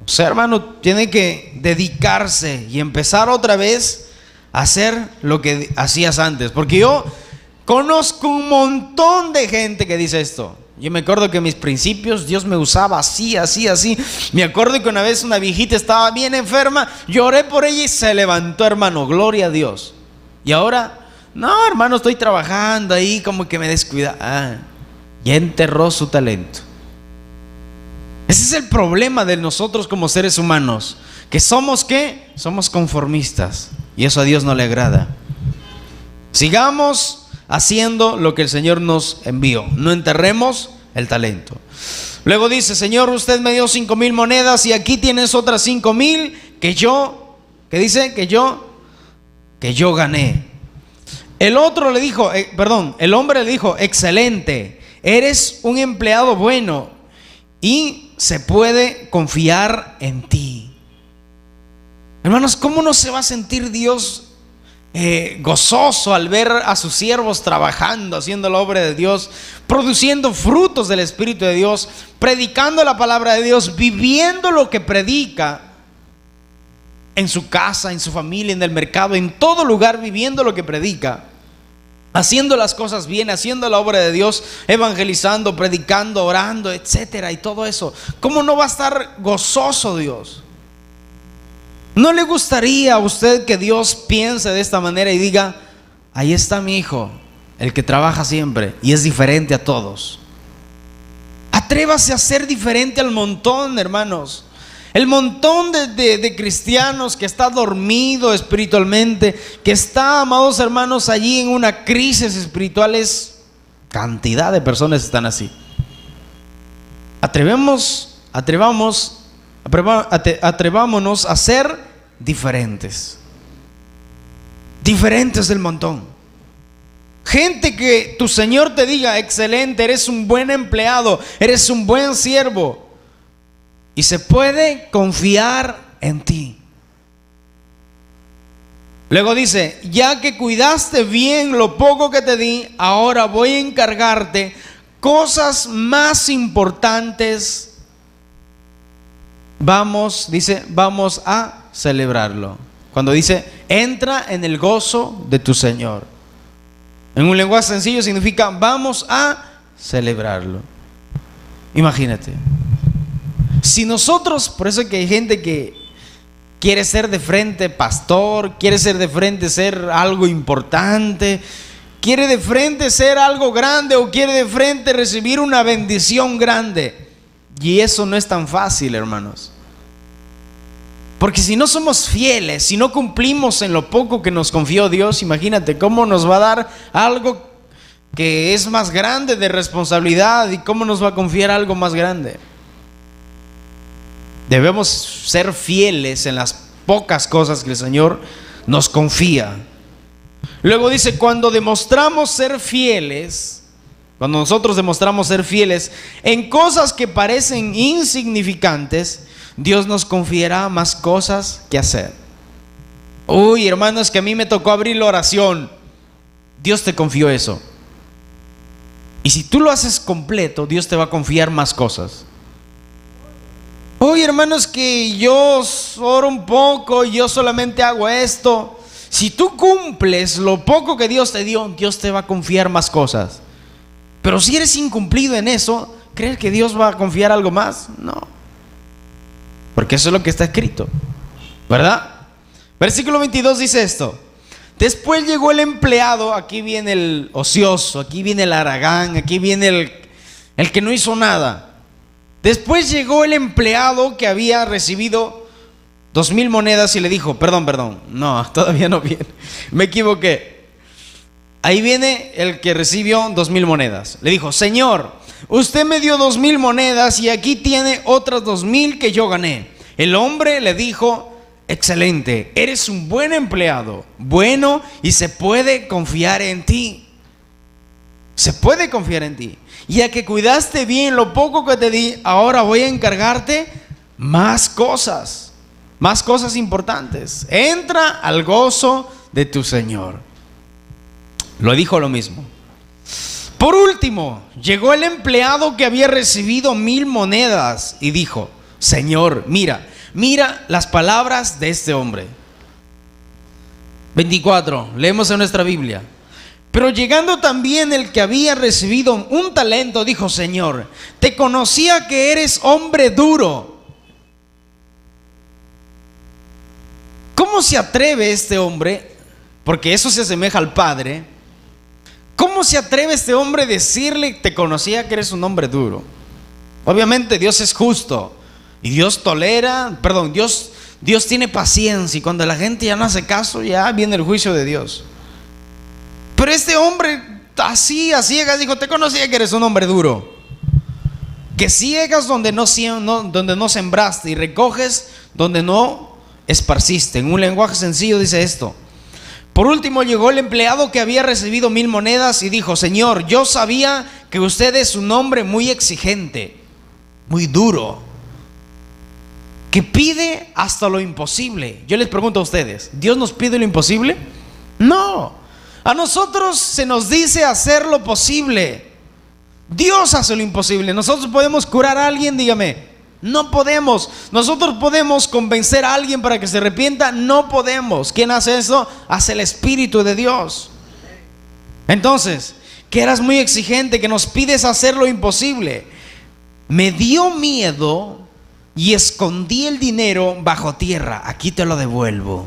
O sea, hermano, tiene que dedicarse y empezar otra vez a hacer lo que hacías antes. Porque yo conozco un montón de gente que dice esto. Yo me acuerdo que en mis principios Dios me usaba así. Me acuerdo que una vez una viejita estaba bien enferma, lloré por ella y se levantó, hermano, gloria a Dios. Y ahora, no, hermano, estoy trabajando ahí, como que me descuida. Ya enterró su talento. Ese es el problema de nosotros como seres humanos, que somos ¿qué? Somos conformistas, y eso a Dios no le agrada. Sigamos haciendo lo que el Señor nos envió, no enterremos el talento. Luego dice: Señor, usted me dio 5,000 monedas y aquí tienes otras 5,000 que yo, ¿qué dice? Que yo gané. El hombre le dijo: excelente, eres un empleado bueno y se puede confiar en ti. Hermanos, ¿cómo no se va a sentir Dios gozoso al ver a sus siervos trabajando, haciendo la obra de Dios, produciendo frutos del Espíritu de Dios, predicando la palabra de Dios, viviendo lo que predica en su casa, en su familia, en el mercado, en todo lugar, viviendo lo que predica, haciendo las cosas bien, haciendo la obra de Dios, evangelizando, predicando, orando, etcétera, y todo eso? ¿Cómo no va a estar gozoso Dios? ¿No le gustaría a usted que Dios piense de esta manera y diga: ahí está mi hijo, el que trabaja siempre y es diferente a todos? A Atrévase a ser diferente al montón, hermanos. El montón de cristianos que está dormido espiritualmente, que está, amados hermanos, allí en una crisis espiritual, cantidad de personas están así. Atrevámonos a ser diferentes. Diferentes del montón. Gente que tu Señor te diga: excelente, eres un buen empleado, eres un buen siervo, y se puede confiar en ti. Luego dice: ya que cuidaste bien lo poco que te di, ahora voy a encargarte cosas más importantes. Vamos a celebrarlo. Cuando dice: entra en el gozo de tu Señor, en un lenguaje sencillo significa: vamos a celebrarlo. Imagínate, si nosotros, por eso es que hay gente que quiere ser de frente pastor, quiere ser de frente ser algo importante, quiere de frente ser algo grande, o quiere de frente recibir una bendición grande. Y eso no es tan fácil, hermanos. Porque si no somos fieles, si no cumplimos en lo poco que nos confió Dios, imagínate cómo nos va a dar algo que es más grande de responsabilidad, y cómo nos va a confiar algo más grande. Debemos ser fieles en las pocas cosas que el Señor nos confía. Luego dice: cuando demostramos ser fieles, cuando nosotros demostramos ser fieles en cosas que parecen insignificantes, Dios nos confiará más cosas que hacer. Uy, hermanos, que a mí me tocó abrir la oración. Dios te confió eso. Y si tú lo haces completo, Dios te va a confiar más cosas. Uy, hermanos, que yo oro un poco, yo solamente hago esto. Si tú cumples lo poco que Dios te dio, Dios te va a confiar más cosas. Pero si eres incumplido en eso, ¿crees que Dios va a confiar algo más? No. Porque eso es lo que está escrito, ¿verdad? Versículo 22 dice esto: después llegó el empleado. Aquí viene el ocioso, aquí viene el haragán, aquí viene el que no hizo nada. Después llegó el empleado que había recibido 2,000 monedas y le dijo: perdón, no, todavía no viene, me equivoqué. Ahí viene el que recibió 2,000 monedas. Le dijo: Señor, usted me dio 2,000 monedas y aquí tiene otras 2,000 que yo gané. El hombre le dijo: excelente, eres un buen empleado, bueno, y se puede confiar en ti. Se puede confiar en ti. Ya que cuidaste bien lo poco que te di, ahora voy a encargarte más cosas importantes. Entra al gozo de tu Señor. Lo dijo lo mismo. Por último, llegó el empleado que había recibido 1,000 monedas y dijo: Señor, mira las palabras de este hombre. 24, leemos en nuestra Biblia. Pero llegando también el que había recibido 1 talento, dijo: Señor, te conocía que eres hombre duro. ¿Cómo se atreve este hombre? Porque eso se asemeja al Padre. ¿Cómo se atreve este hombre a decirle: te conocía que eres un hombre duro? Obviamente Dios es justo y Dios tolera, Dios tiene paciencia, y cuando la gente ya no hace caso, ya viene el juicio de Dios. Pero este hombre así a ciegas dijo: te conocía que eres un hombre duro, que ciegas donde no sembraste y recoges donde no esparciste. En un lenguaje sencillo dice esto. Por último llegó el empleado que había recibido 1,000 monedas y dijo: Señor, yo sabía que usted es un hombre muy exigente, muy duro, que pide hasta lo imposible. Yo les pregunto a ustedes: ¿Dios nos pide lo imposible? No. A nosotros se nos dice hacer lo posible. Dios hace lo imposible. Nosotros podemos curar a alguien, dígame. No podemos. Nosotros podemos convencer a alguien para que se arrepienta. No podemos. ¿Quién hace eso? Hace el Espíritu de Dios. Entonces, que eras muy exigente, que nos pides hacer lo imposible. Me dio miedo y escondí el dinero bajo tierra. Aquí te lo devuelvo.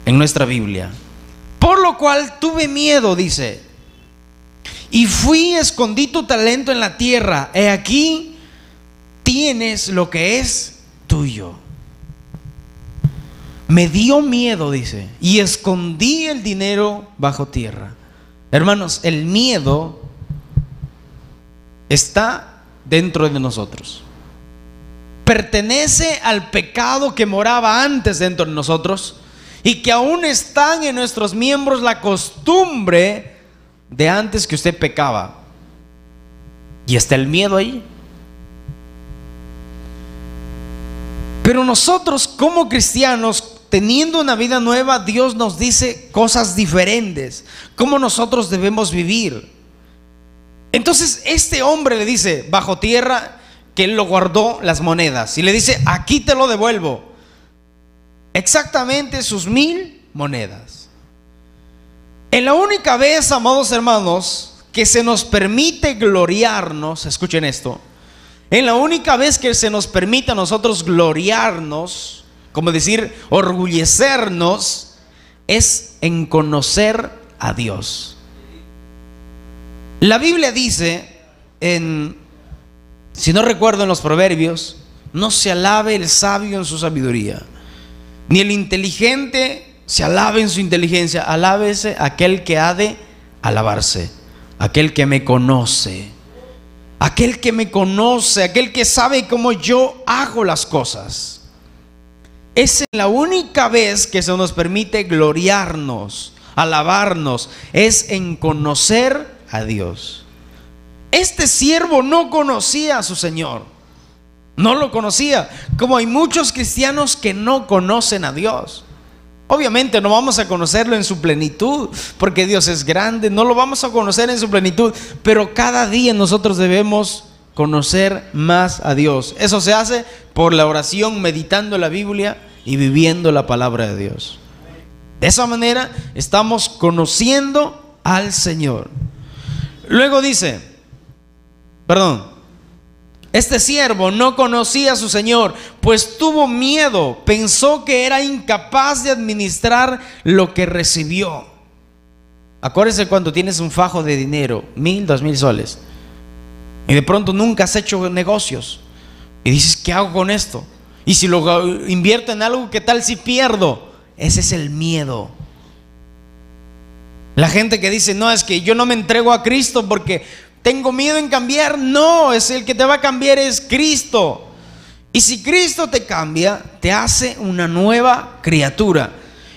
En nuestra Biblia. Por lo cual tuve miedo, dice, y fui, escondí tu talento en la tierra. He aquí, tienes lo que es tuyo. Me dio miedo, dice, y escondí el dinero bajo tierra. Hermanos, el miedo está dentro de nosotros. Pertenece al pecado que moraba antes dentro de nosotros y que aún están en nuestros miembros la costumbre de antes que usted pecaba. Y está el miedo ahí. Pero nosotros como cristianos, teniendo una vida nueva, Dios nos dice cosas diferentes, cómo nosotros debemos vivir. Entonces este hombre le dice bajo tierra que él lo guardó las monedas y le dice: aquí te lo devuelvo, exactamente sus 1000 monedas. En la única vez, amados hermanos, que se nos permite gloriarnos, escuchen esto, en la única vez que se nos permite a nosotros gloriarnos, como decir, orgullecernos, es en conocer a Dios. La Biblia dice si no recuerdo, en los Proverbios: no se alabe el sabio en su sabiduría, ni el inteligente se alabe en su inteligencia. Alábese aquel que ha de alabarse, aquel que me conoce, aquel que me conoce, aquel que sabe cómo yo hago las cosas. Es la única vez que se nos permite gloriarnos, alabarnos, es en conocer a Dios. Este siervo no conocía a su Señor, no lo conocía, como hay muchos cristianos que no conocen a Dios. Obviamente no vamos a conocerlo en su plenitud, porque Dios es grande, no lo vamos a conocer en su plenitud, pero cada día nosotros debemos conocer más a Dios. Eso se hace por la oración, meditando la Biblia y viviendo la palabra de Dios. De esa manera estamos conociendo al Señor. Luego dice, este siervo no conocía a su señor, pues tuvo miedo, pensó que era incapaz de administrar lo que recibió. Acuérdese cuando tienes un fajo de dinero, 1000, 2000 soles, y de pronto nunca has hecho negocios y dices: ¿qué hago con esto? Y si lo invierto en algo, ¿qué tal si pierdo? Ese es el miedo. La gente que dice: no, es que yo no me entrego a Cristo porque tengo miedo en cambiar. No, es el que te va a cambiar, es Cristo. Y si Cristo te cambia, te hace una nueva criatura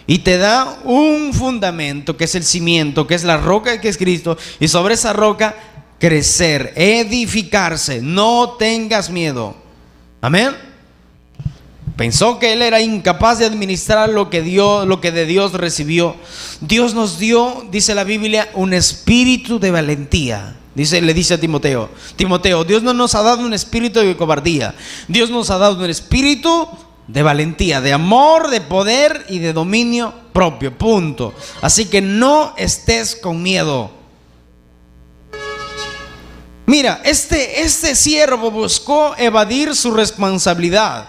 y te da un fundamento que es el cimiento, que es la roca, que es Cristo, y sobre esa roca crecer, edificarse. No tengas miedo. Amén. Pensó que él era incapaz de administrar lo que de Dios recibió. Dios nos dio, dice la Biblia, un espíritu de valentía. Le dice a Timoteo: Dios no nos ha dado un espíritu de cobardía. Dios nos ha dado un espíritu de valentía, de amor, de poder y de dominio propio. Punto. Así que no estés con miedo. Mira, este siervo buscó evadir su responsabilidad.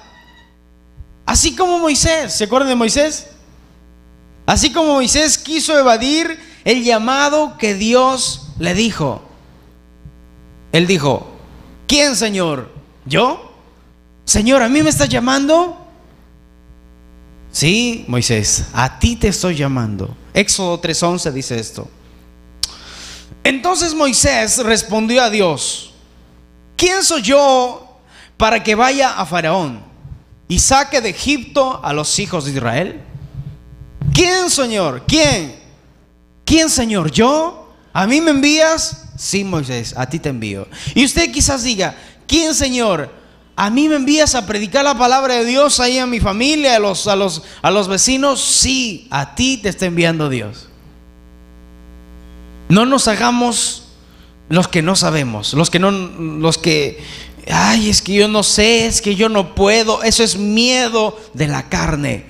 Así como Moisés, ¿se acuerdan de Moisés? Así como Moisés quiso evadir el llamado que Dios le dijo. Él dijo: ¿quién, Señor? ¿Yo? Señor, ¿a mí me estás llamando? Sí, Moisés, a ti te estoy llamando. Éxodo 3:11 dice esto. Entonces Moisés respondió a Dios: ¿quién soy yo para que vaya a Faraón y saque de Egipto a los hijos de Israel? ¿Quién, Señor? ¿Quién? ¿Quién, Señor? ¿Yo? ¿A mí me envías? Sí, Moisés, a ti te envío. Y usted quizás diga: ¿quién, Señor? ¿A mí me envías a predicar la palabra de Dios ahí a mi familia, a los vecinos? Sí, a ti te está enviando Dios. No nos hagamos los que no sabemos, ay, es que yo no sé, es que yo no puedo. Eso es miedo de la carne.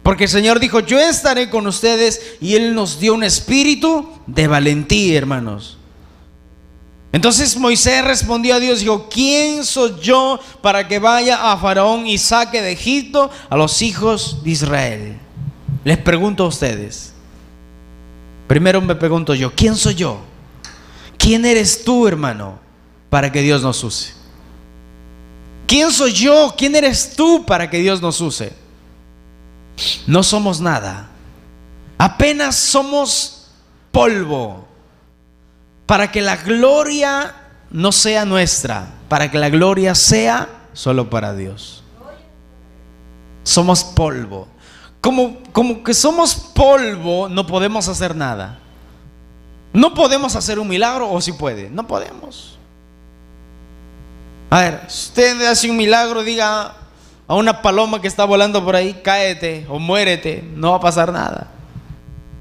Porque el Señor dijo: yo estaré con ustedes, y Él nos dio un espíritu de valentía, hermanos. Entonces Moisés respondió a Dios, dijo: ¿quién soy yo para que vaya a Faraón y saque de Egipto a los hijos de Israel? Les pregunto a ustedes. Primero me pregunto yo: ¿quién soy yo? ¿Quién eres tú, hermano, para que Dios nos use? ¿Quién soy yo? ¿Quién eres tú para que Dios nos use? No somos nada. Apenas somos polvo. Para que la gloria no sea nuestra, para que la gloria sea solo para Dios. Somos polvo. Como que somos polvo, no podemos hacer nada. No podemos hacer un milagro, o si puede, no podemos. A ver, si usted hace un milagro, diga a una paloma que está volando por ahí, cáete o muérete, no va a pasar nada.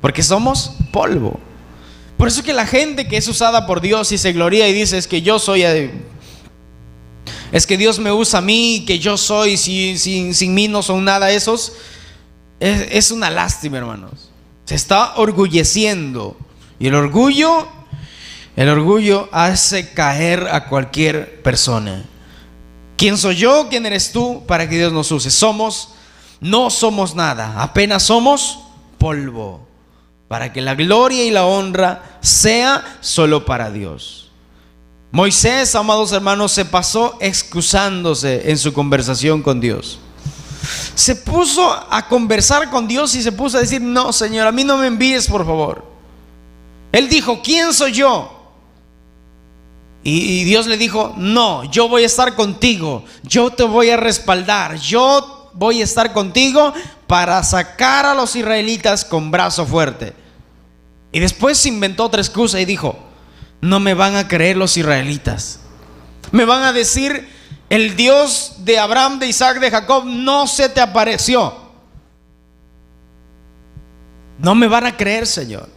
Porque somos polvo. Por eso que la gente que es usada por Dios y se gloria y dice, es que yo soy, es que Dios me usa a mí, que yo soy, sin mí no son nada, esos, es una lástima, hermanos. Se está orgulleciendo. Y el orgullo hace caer a cualquier persona. ¿Quién soy yo? ¿Quién eres tú para que Dios nos use? No somos nada, apenas somos polvo, para que la gloria y la honra sea solo para Dios. Moisés, amados hermanos, se pasó excusándose en su conversación con Dios. Se puso a conversar con Dios y se puso a decir, no, Señor, a mí no me envíes, por favor. Él dijo, ¿quién soy yo? Y Dios le dijo, no, yo voy a estar contigo, yo te voy a respaldar, yo voy a estar contigo para sacar a los israelitas con brazo fuerte. Y después se inventó otra excusa y dijo, no me van a creer los israelitas. Me van a decir, el Dios de Abraham, de Isaac, de Jacob no se te apareció. No me van a creer, Señor.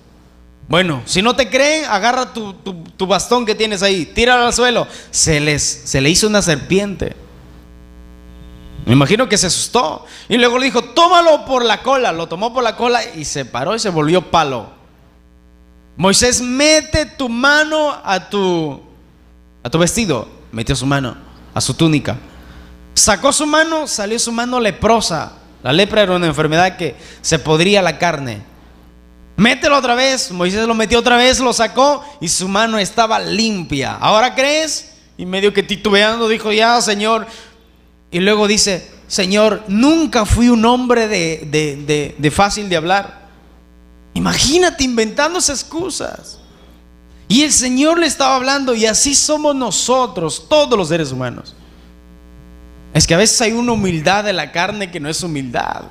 Bueno, si no te creen, agarra tu bastón que tienes ahí, tíralo al suelo. Se le hizo una serpiente. Me imagino que se asustó. Y luego le dijo, tómalo por la cola. Lo tomó por la cola y se paró y se volvió palo. Moisés, mete tu mano a tu vestido. Metió su mano a su túnica. Sacó su mano, salió su mano leprosa. La lepra era una enfermedad que se podría la carne. Mételo otra vez. Moisés lo metió otra vez, lo sacó y su mano estaba limpia. ¿Ahora crees? Y medio que titubeando dijo, ya, Señor. Y luego dice, Señor, nunca fui un hombre de fácil de hablar. Imagínate inventándose excusas. Y el Señor le estaba hablando, y así somos nosotros, todos los seres humanos. Es que a veces hay una humildad de la carne que no es humildad.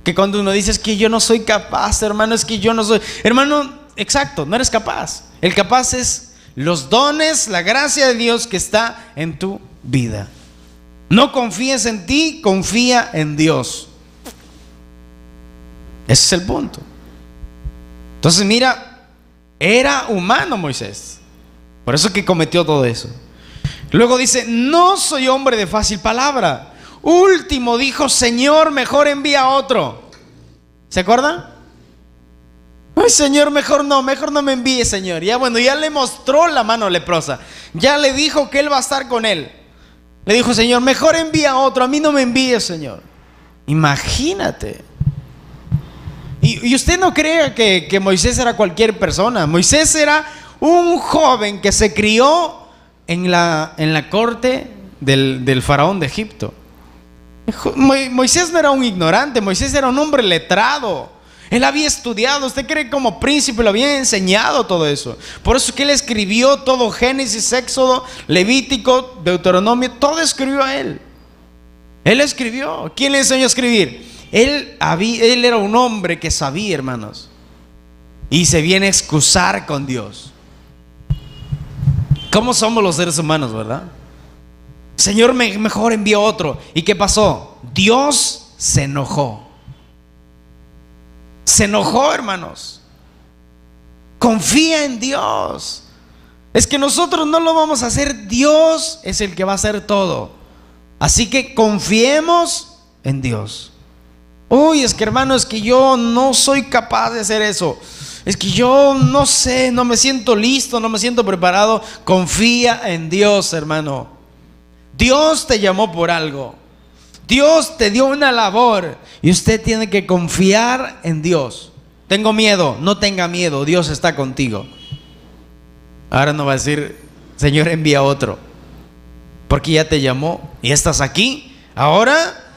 Que cuando uno dice, es que yo no soy capaz, hermano, es que yo no soy. Hermano, exacto, no eres capaz. El capaz es los dones, la gracia de Dios que está en tu vida. No confíes en ti, confía en Dios. Ese es el punto. Entonces mira, era humano Moisés. Por eso que cometió todo eso. Luego dice, no soy hombre de fácil palabra. Último dijo, Señor, mejor envía a otro. ¿Se acuerdan? Ay, Señor, mejor no me envíe, Señor. Ya bueno, ya le mostró la mano leprosa. Ya le dijo que Él va a estar con él. Le dijo, Señor, mejor envía a otro, a mí no me envíe, Señor. Imagínate. Y usted no crea que Moisés era cualquier persona. Moisés era un joven que se crió en la corte del faraón de Egipto. Moisés no era un ignorante, Moisés era un hombre letrado. Él había estudiado, usted cree que como príncipe lo había enseñado todo eso. Por eso que él escribió todo, Génesis, Éxodo, Levítico, Deuteronomio, todo escribió a él. Él escribió. ¿Quién le enseñó a escribir? Él era un hombre que sabía, hermanos. Y se viene a excusar con Dios. ¿Cómo somos los seres humanos, verdad? Señor, mejor envió otro. ¿Y qué pasó? Dios se enojó. Se enojó, hermanos. Confía en Dios. Es que nosotros no lo vamos a hacer. Dios es el que va a hacer todo. Así que confiemos en Dios. Uy, es que hermano, es que yo no soy capaz de hacer eso. Es que yo no sé, no me siento listo, no me siento preparado. Confía en Dios, hermano. Dios te llamó por algo. Dios te dio una labor y usted tiene que confiar en Dios. Tengo miedo, no tenga miedo, Dios está contigo. Ahora no va a decir, Señor, envía otro, porque ya te llamó y estás aquí. Ahora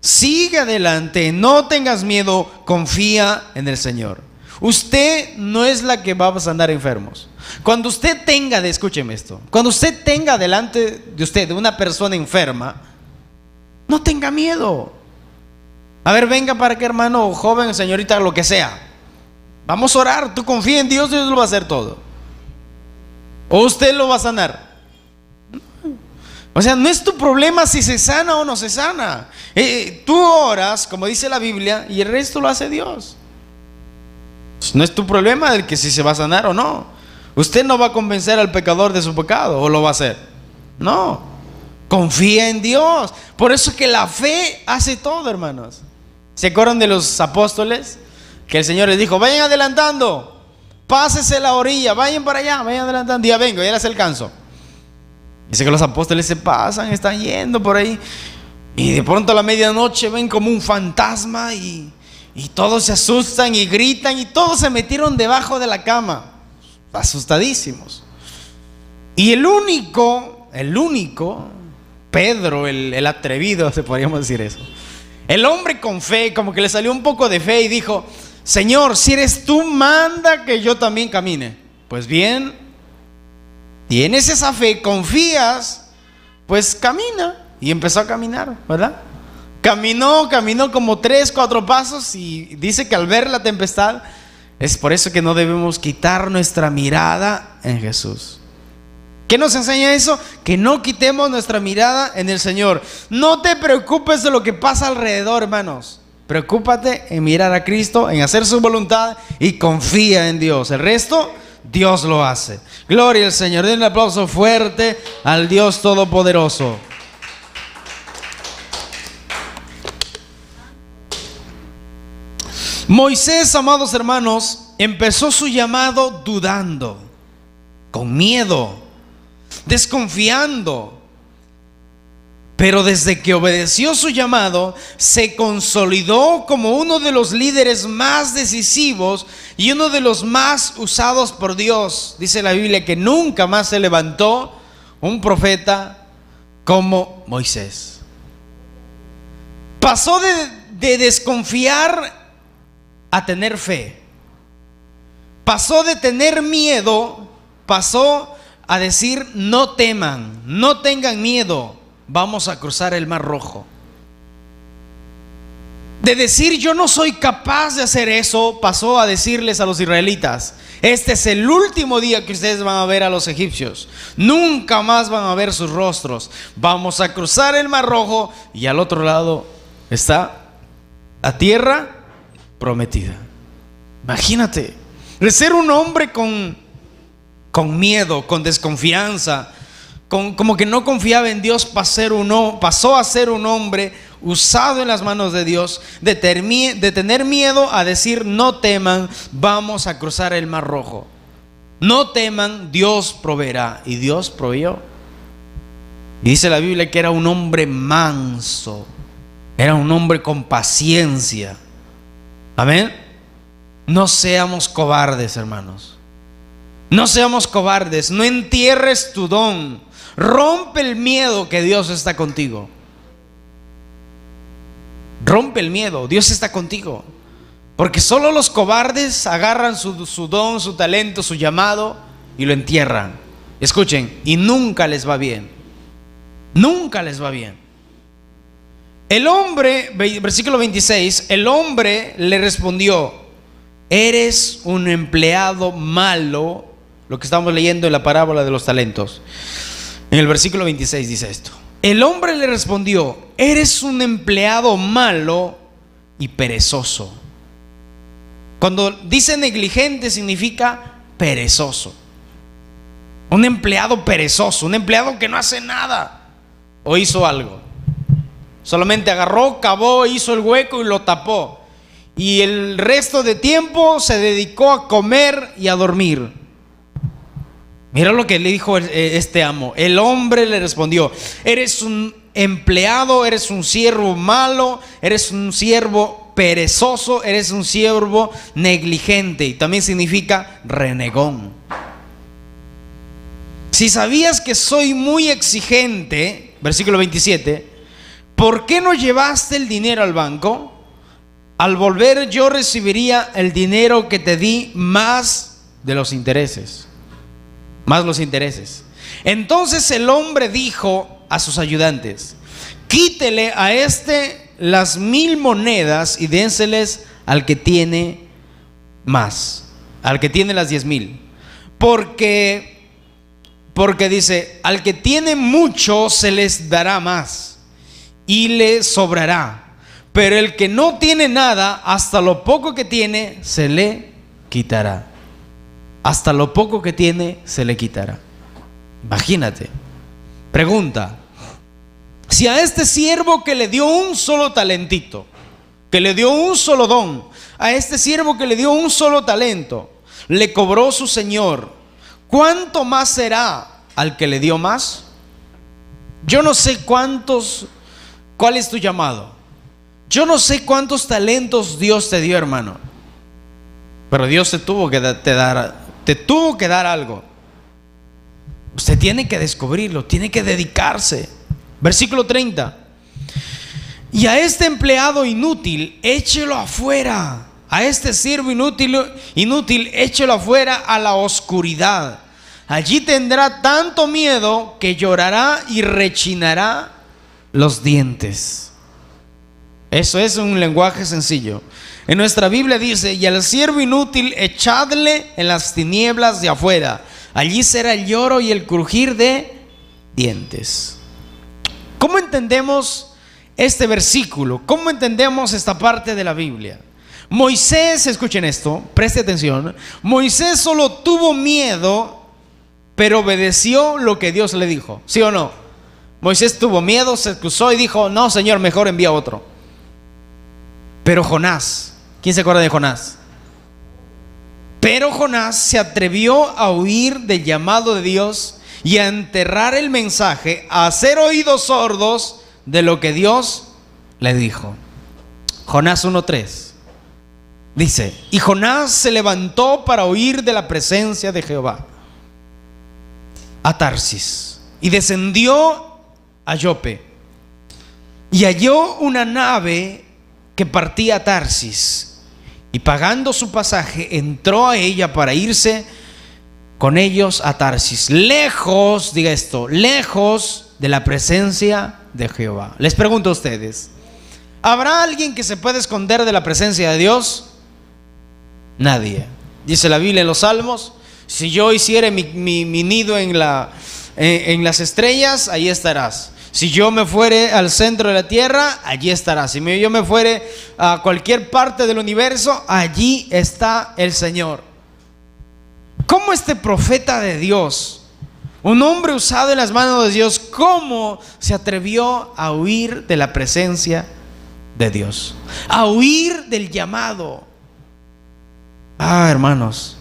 sigue adelante, no tengas miedo, confía en el Señor. Usted no es la que va a sanar enfermos. Cuando usted tenga, escúcheme esto, cuando usted tenga delante de usted de una persona enferma, no tenga miedo. A ver, venga para que, hermano, joven, señorita, lo que sea, vamos a orar, tú confía en Dios, Dios lo va a hacer todo. O usted lo va a sanar. O sea, no es tu problema si se sana o no se sana. Tú oras, como dice la Biblia, y el resto lo hace Dios. No es tu problema el que si se va a sanar o no. Usted no va a convencer al pecador de su pecado, ¿o lo va a hacer? No, confía en Dios. Por eso es que la fe hace todo, hermanos. ¿Se acuerdan de los apóstoles? Que el Señor les dijo, vayan adelantando, pásese la orilla, vayan para allá, vayan adelantando, ya vengo, ya les alcanzo. Dice que los apóstoles se pasan, están yendo por ahí, y de pronto a la medianoche ven como un fantasma, y todos se asustan y gritan, y todos se metieron debajo de la cama, asustadísimos. Y el único, Pedro, el atrevido, se podríamos decir eso, el hombre con fe, como que le salió un poco de fe y dijo, Señor, si eres tú, manda que yo también camine. Pues bien, tienes esa fe, confías, pues camina. Y empezó a caminar, ¿verdad? Caminó como 3, 4 pasos, y dice que al ver la tempestad, es por eso que no debemos quitar nuestra mirada en Jesús. ¿Qué nos enseña eso? Que no quitemos nuestra mirada en el Señor. No te preocupes de lo que pasa alrededor, hermanos. Preocúpate en mirar a Cristo, en hacer su voluntad, y confía en Dios. El resto, Dios lo hace. Gloria al Señor. Den un aplauso fuerte al Dios Todopoderoso. Moisés, amados hermanos, empezó su llamado dudando, con miedo, desconfiando. Pero desde que obedeció su llamado, se consolidó como uno de los líderes más decisivos y uno de los más usados por Dios. Dice la Biblia que nunca más se levantó un profeta como Moisés. Pasó de desconfiar a tener fe. Pasó de tener miedo, pasó a decir, no teman, no tengan miedo, vamos a cruzar el Mar Rojo. De decir, yo no soy capaz de hacer eso, pasó a decirles a los israelitas, este es el último día que ustedes van a ver a los egipcios, nunca más van a ver sus rostros, vamos a cruzar el Mar Rojo, y al otro lado está la tierra prometida. Imagínate, de ser un hombre con miedo, con desconfianza, como que no confiaba en Dios, pasó a ser un hombre usado en las manos de Dios, de tener miedo a decir, no teman, vamos a cruzar el Mar Rojo. No teman, Dios proveerá. Y Dios proveyó. Y dice la Biblia que era un hombre manso, era un hombre con paciencia. Amén. No seamos cobardes, hermanos. No seamos cobardes. No entierres tu don. Rompe el miedo que Dios está contigo. Rompe el miedo, Dios está contigo. Porque solo los cobardes agarran su don, su talento, su llamado y lo entierran. Escuchen, y nunca les va bien. Nunca les va bien. El hombre, versículo 26, el hombre le respondió, eres un empleado malo. Lo que estamos leyendo en la parábola de los talentos. En el versículo 26 dice esto. El hombre le respondió, eres un empleado malo y perezoso. Cuando dice negligente significa perezoso. Un empleado perezoso, un empleado que no hace nada o hizo algo. Solamente agarró, cavó, hizo el hueco y lo tapó. Y el resto de tiempo se dedicó a comer y a dormir. Mira lo que le dijo este amo. El hombre le respondió, eres un empleado, eres un siervo malo, eres un siervo perezoso, eres un siervo negligente. Y también significa renegón. si sabías que soy muy exigente, versículo 27, ¿por qué no llevaste el dinero al banco? Al volver yo recibiría el dinero que te di más de los intereses. Más los intereses. Entonces el hombre dijo a sus ayudantes: quítele a este las 1000 monedas y dénseles al que tiene más, al que tiene las 10,000. Porque dice, al que tiene mucho se les dará más y le sobrará. Pero el que no tiene nada, hasta lo poco que tiene se le quitará. Hasta lo poco que tiene se le quitará. Imagínate. Pregunta: si a este siervo que le dio un solo talentito, que le dio un solo don, a este siervo que le dio un solo talento, le cobró su señor, ¿cuánto más será al que le dio más? Yo no sé cuál es tu llamado. Yo no sé cuántos talentos Dios te dio, hermano, pero Dios te tuvo que dar algo. Usted tiene que descubrirlo, tiene que dedicarse. Versículo 30. Y a este empleado inútil, échelo afuera. A este siervo inútil, échelo afuera a la oscuridad. Allí tendrá tanto miedo que llorará y rechinará los dientes. Eso es un lenguaje sencillo. En nuestra Biblia dice: y al siervo inútil echadle en las tinieblas de afuera. Allí será el lloro y el crujir de dientes. ¿Cómo entendemos este versículo? ¿Cómo entendemos esta parte de la Biblia? Moisés, escuchen esto, preste atención. Moisés solo tuvo miedo, pero obedeció lo que Dios le dijo. ¿Sí o no? Moisés tuvo miedo, se excusó y dijo: no, Señor, mejor envía otro. Pero Jonás, ¿quién se acuerda de Jonás? Pero Jonás se atrevió a huir del llamado de Dios y a enterrar el mensaje, a hacer oídos sordos de lo que Dios le dijo. Jonás 1:3 dice: y Jonás se levantó para huir de la presencia de Jehová a Tarsis y descendió a Jope y halló una nave que partía a Tarsis, y pagando su pasaje entró a ella para irse con ellos a Tarsis, lejos, diga esto, lejos de la presencia de Jehová. Les pregunto a ustedes: ¿habrá alguien que se pueda esconder de la presencia de Dios? Nadie. Dice la Biblia en los Salmos: si yo hiciere mi nido en las estrellas, ahí estarás. Si yo me fuere al centro de la tierra, allí estará. Si yo me fuere a cualquier parte del universo, allí está el Señor. ¿Cómo este profeta de Dios, un hombre usado en las manos de Dios, cómo se atrevió a huir de la presencia de Dios? A huir del llamado. Hermanos,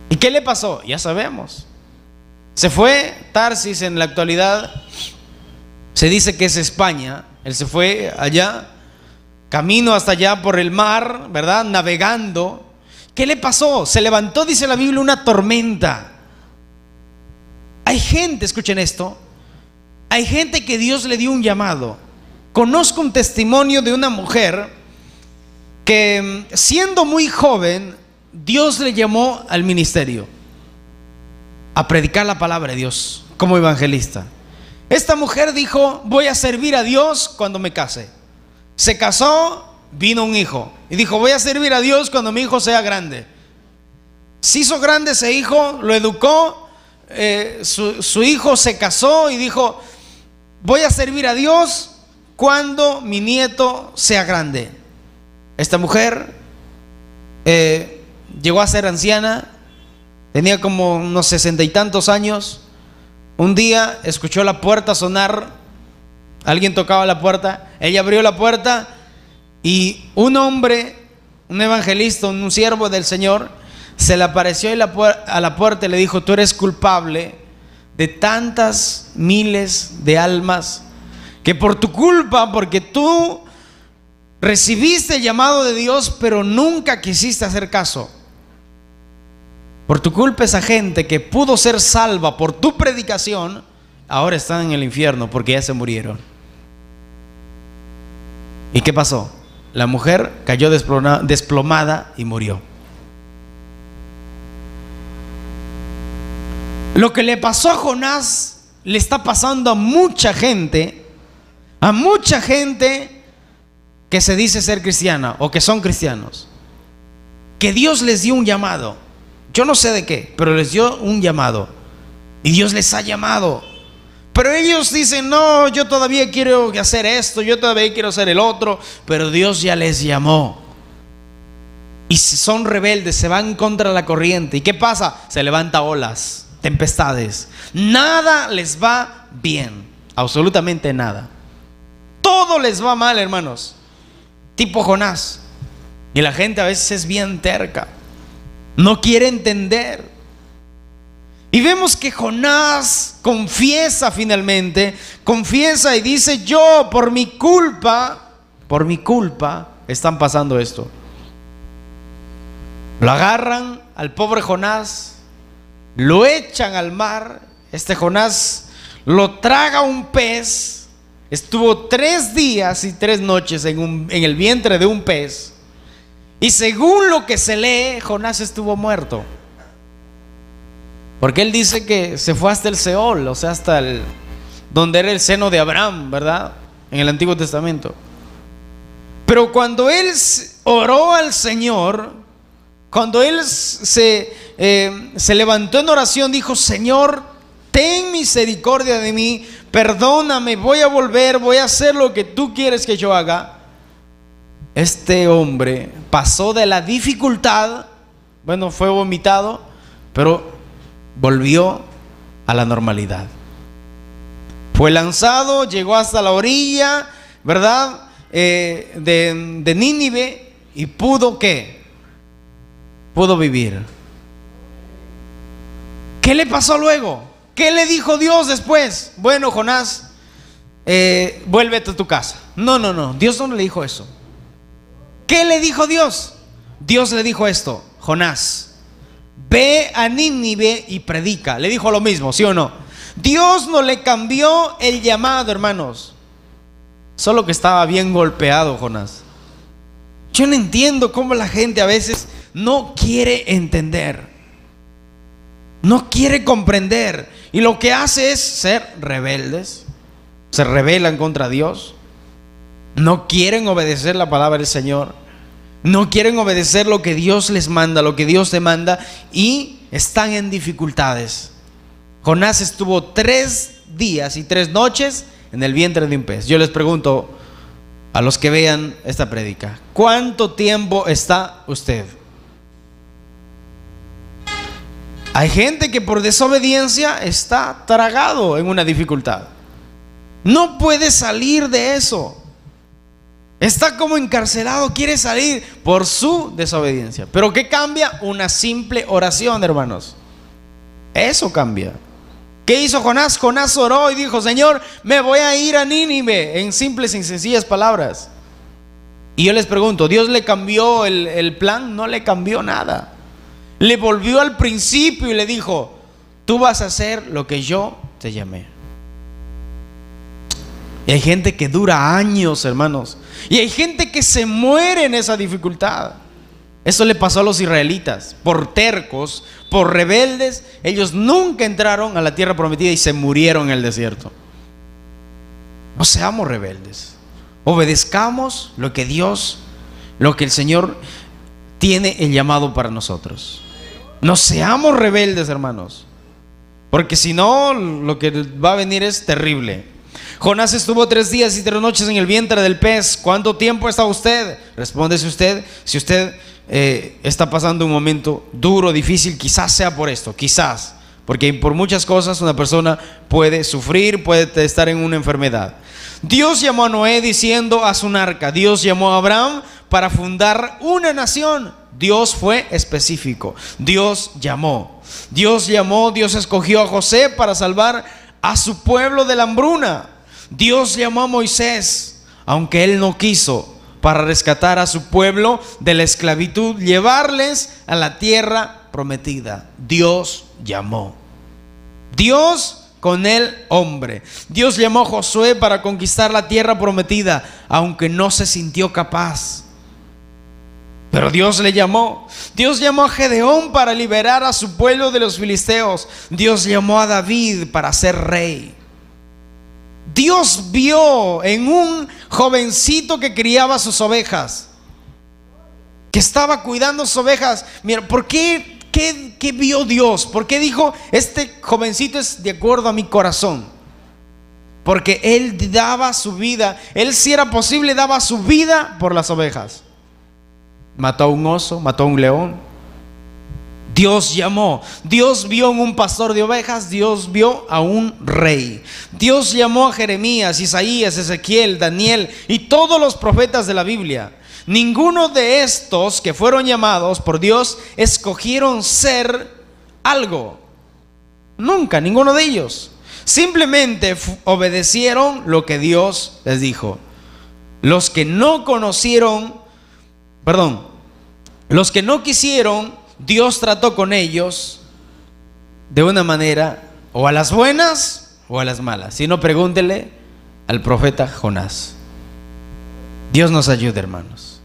¿y qué le pasó? Ya sabemos. Se fue. Tarsis en la actualidad se dice que es España. Él se fue allá, camino hasta allá por el mar, ¿verdad? Navegando. ¿Qué le pasó? Se levantó, dice la Biblia, una tormenta. Hay gente, escuchen esto, hay gente que Dios le dio un llamado. Conozco un testimonio de una mujer que, siendo muy joven, Dios le llamó al ministerio, a predicar la palabra de Dios como evangelista. Esta mujer dijo: voy a servir a Dios cuando me case. Se casó, vino un hijo y dijo: voy a servir a Dios cuando mi hijo sea grande. Se hizo grande ese hijo, lo educó, su hijo se casó y dijo: voy a servir a Dios cuando mi nieto sea grande. Esta mujer llegó a ser anciana, tenía como unos 60 y tantos años. Un día escuchó la puerta sonar, alguien tocaba la puerta, ella abrió la puerta y un hombre, un evangelista, un siervo del Señor, se le apareció a la puerta y le dijo: tú eres culpable de tantas miles de almas que por tu culpa, porque tú recibiste el llamado de Dios pero nunca quisiste hacer caso. Por tu culpa esa gente que pudo ser salva por tu predicación, ahora están en el infierno porque ya se murieron. ¿Y qué pasó? La mujer cayó desplomada y murió. Lo que le pasó a Jonás le está pasando a mucha gente que se dice ser cristiana o que son cristianos, que Dios les dio un llamado. Yo no sé de qué, pero les dio un llamado y Dios les ha llamado. Pero ellos dicen: no, yo todavía quiero hacer esto, yo todavía quiero hacer el otro. Pero Dios ya les llamó. Y son rebeldes, se van contra la corriente. ¿Y qué pasa? Se levanta olas, tempestades. Nada les va bien, absolutamente nada. Todo les va mal, hermanos. Tipo Jonás. Y la gente a veces es bien terca, no quiere entender. Y vemos que Jonás confiesa finalmente, confiesa y dice: yo por mi culpa están pasando esto. Lo agarran al pobre Jonás, lo echan al mar. Este Jonás lo traga un pez. Estuvo 3 días y 3 noches en el vientre de un pez. Y según lo que se lee, Jonás estuvo muerto. Porque él dice que se fue hasta el Seol, o sea, hasta donde era el seno de Abraham, ¿verdad? En el Antiguo Testamento. Pero cuando él oró al Señor, cuando él se levantó en oración, dijo: Señor, ten misericordia de mí, perdóname, voy a volver, voy a hacer lo que tú quieres que yo haga. Este hombre pasó de la dificultad, bueno, fue vomitado, pero volvió a la normalidad. Fue lanzado, llegó hasta la orilla, ¿verdad? De Nínive, y pudo, ¿qué? Pudo vivir. ¿Qué le pasó luego? ¿Qué le dijo Dios después? Bueno, Jonás, vuélvete a tu casa. No, Dios no le dijo eso. ¿Qué le dijo Dios? Dios le dijo esto: Jonás, ve a Nínive y predica. Le dijo lo mismo, ¿sí o no? Dios no le cambió el llamado, hermanos. Solo que estaba bien golpeado Jonás. Yo no entiendo cómo la gente a veces no quiere entender, no quiere comprender, y lo que hace es ser rebeldes. Se rebelan contra Dios. No quieren obedecer la palabra del Señor. No quieren obedecer lo que Dios les manda, lo que Dios demanda, y están en dificultades. Jonás estuvo 3 días y 3 noches en el vientre de un pez. Yo les pregunto a los que vean esta prédica: ¿cuánto tiempo está usted? Hay gente que por desobediencia está tragado en una dificultad. No puede salir de eso. Está como encarcelado, quiere salir por su desobediencia. Pero ¿qué cambia? Una simple oración, hermanos. Eso cambia. ¿Qué hizo Jonás? Jonás oró y dijo: Señor, me voy a ir a Nínive, en simples y sencillas palabras. Y yo les pregunto, ¿Dios le cambió el plan? No le cambió nada. Le volvió al principio y le dijo: tú vas a hacer lo que yo te llamé. Y hay gente que dura años, hermanos, y hay gente que se muere en esa dificultad. Eso le pasó a los israelitas. Por tercos, por rebeldes, ellos nunca entraron a la tierra prometida y se murieron en el desierto. No seamos rebeldes. Obedezcamos lo que Dios, lo que el Señor tiene el llamado para nosotros. No seamos rebeldes, hermanos, porque si no, lo que va a venir es terrible. Jonás estuvo 3 días y 3 noches en el vientre del pez. ¿Cuánto tiempo está usted? Respóndese usted. Si usted está pasando un momento duro, difícil, quizás sea por esto, quizás, porque por muchas cosas una persona puede sufrir, puede estar en una enfermedad. Dios llamó a Noé diciendo: haz un arca. Dios llamó a Abraham para fundar una nación. Dios fue específico. Dios llamó, Dios escogió a José para salvar a su pueblo de la hambruna. Dios llamó a Moisés, aunque él no quiso, para rescatar a su pueblo de la esclavitud, llevarles a la tierra prometida. Dios llamó. Dios con el hombre. Dios llamó a Josué para conquistar la tierra prometida, aunque no se sintió capaz. Pero Dios le llamó. Dios llamó a Gedeón para liberar a su pueblo de los filisteos. Dios llamó a David para ser rey. Dios vio en un jovencito que criaba sus ovejas, que estaba cuidando sus ovejas. Mira, ¿por qué? ¿Qué vio Dios? ¿Por qué dijo, este jovencito es de acuerdo a mi corazón? Porque él daba su vida. Él, si era posible, daba su vida por las ovejas. Mató a un oso, mató a un león. Dios llamó. Dios vio en un pastor de ovejas. Dios vio a un rey. Dios llamó a Jeremías, Isaías, Ezequiel, Daniel y todos los profetas de la Biblia. Ninguno de estos que fueron llamados por Dios escogieron ser algo. Nunca, ninguno de ellos. Simplemente obedecieron lo que Dios les dijo. Los que no quisieron, Dios trató con ellos de una manera, o a las buenas o a las malas. Si no, pregúntele al profeta Jonás. Dios nos ayude, hermanos.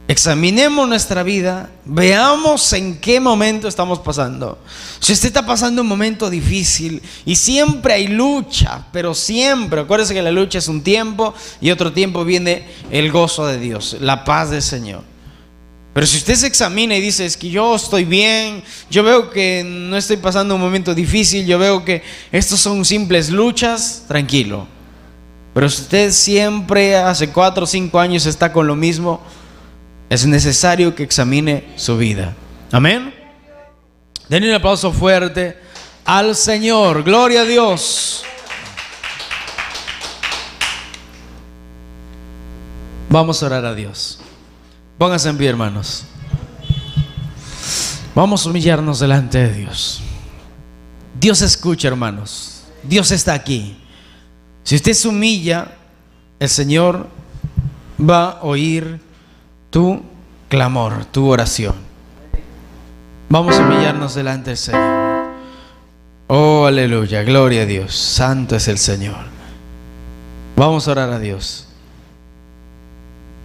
Examinemos nuestra vida, veamos en qué momento estamos pasando. Si usted está pasando un momento difícil, y siempre hay lucha, pero siempre, acuérdese que la lucha es un tiempo, y otro tiempo viene el gozo de Dios, la paz del Señor. Pero si usted se examina y dice, es que yo estoy bien, yo veo que no estoy pasando un momento difícil, yo veo que estos son simples luchas, tranquilo. Pero si usted siempre hace 4 o 5 años está con lo mismo, es necesario que examine su vida. Amén. Denle un aplauso fuerte al Señor. Gloria a Dios. Vamos a orar a Dios. Pónganse en pie, hermanos. Vamos a humillarnos delante de Dios. Dios escucha, hermanos. Dios está aquí. Si usted se humilla, el Señor va a oír tu clamor, tu oración. Vamos a humillarnos delante del Señor. Oh, aleluya, gloria a Dios. Santo es el Señor. Vamos a orar a Dios.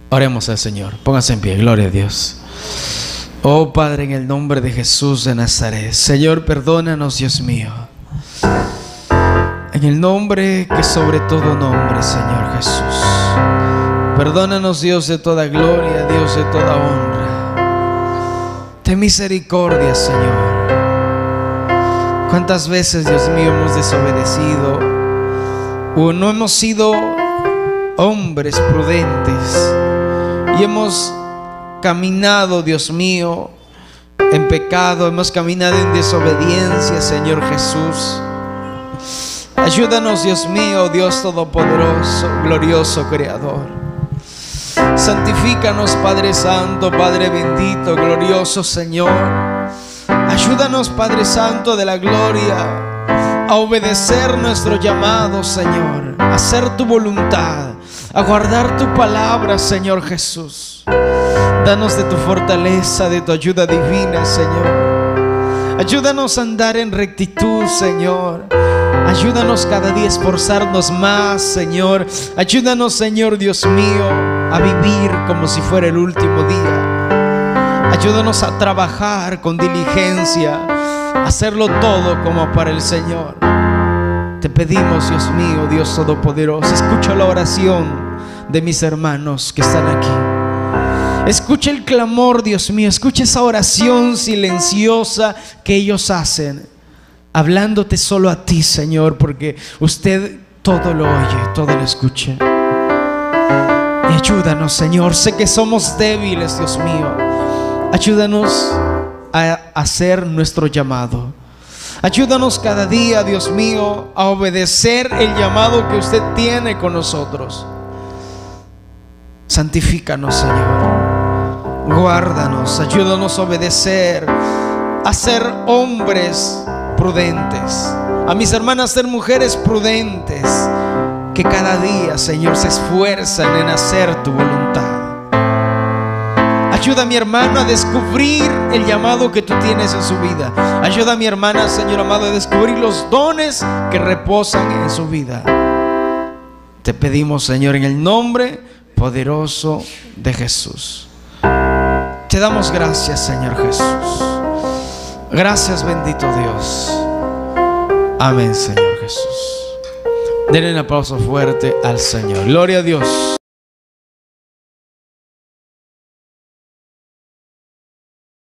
Oremos al Señor. Pónganse en pie, gloria a Dios. Oh Padre, en el nombre de Jesús de Nazaret, Señor, perdónanos, Dios mío. En el nombre que sobre todo nombre, Señor Jesús. Perdónanos, Dios de toda gloria, Dios de toda honra. Ten misericordia, Señor. ¿Cuántas veces, Dios mío, hemos desobedecido o no hemos sido hombres prudentes y hemos caminado, Dios mío, en pecado, hemos caminado en desobediencia, Señor Jesús? Ayúdanos, Dios mío, Dios todopoderoso, glorioso Creador. Santifícanos, Padre Santo, Padre bendito, glorioso Señor. Ayúdanos, Padre Santo de la gloria, a obedecer nuestro llamado, Señor, a hacer tu voluntad, a guardar tu palabra, Señor Jesús. Danos de tu fortaleza, de tu ayuda divina, Señor. Ayúdanos a andar en rectitud, Señor. Ayúdanos cada día a esforzarnos más, Señor. Ayúdanos, Señor Dios mío, a vivir como si fuera el último día. Ayúdanos a trabajar con diligencia, a hacerlo todo como para el Señor. Te pedimos, Dios mío, Dios todopoderoso, escucha la oración de mis hermanos que están aquí. Escucha el clamor, Dios mío, escucha esa oración silenciosa que ellos hacen, hablándote solo a ti, Señor, porque usted todo lo oye, todo lo escucha. Y ayúdanos, Señor, sé que somos débiles, Dios mío. Ayúdanos a hacer nuestro llamado. Ayúdanos cada día, Dios mío, a obedecer el llamado que usted tiene con nosotros. Santifícanos, Señor. Guárdanos, ayúdanos a obedecer, a ser hombres prudentes, a mis hermanas ser mujeres prudentes, que cada día, Señor, se esfuerzan en hacer tu voluntad. Ayuda a mi hermano a descubrir el llamado que tú tienes en su vida. Ayuda a mi hermana, Señor amado, a descubrir los dones que reposan en su vida. Te pedimos, Señor, en el nombre poderoso de Jesús. Te damos gracias, Señor Jesús. Gracias, bendito Dios. Amén, Señor Jesús. Denle un aplauso fuerte al Señor. Gloria a Dios.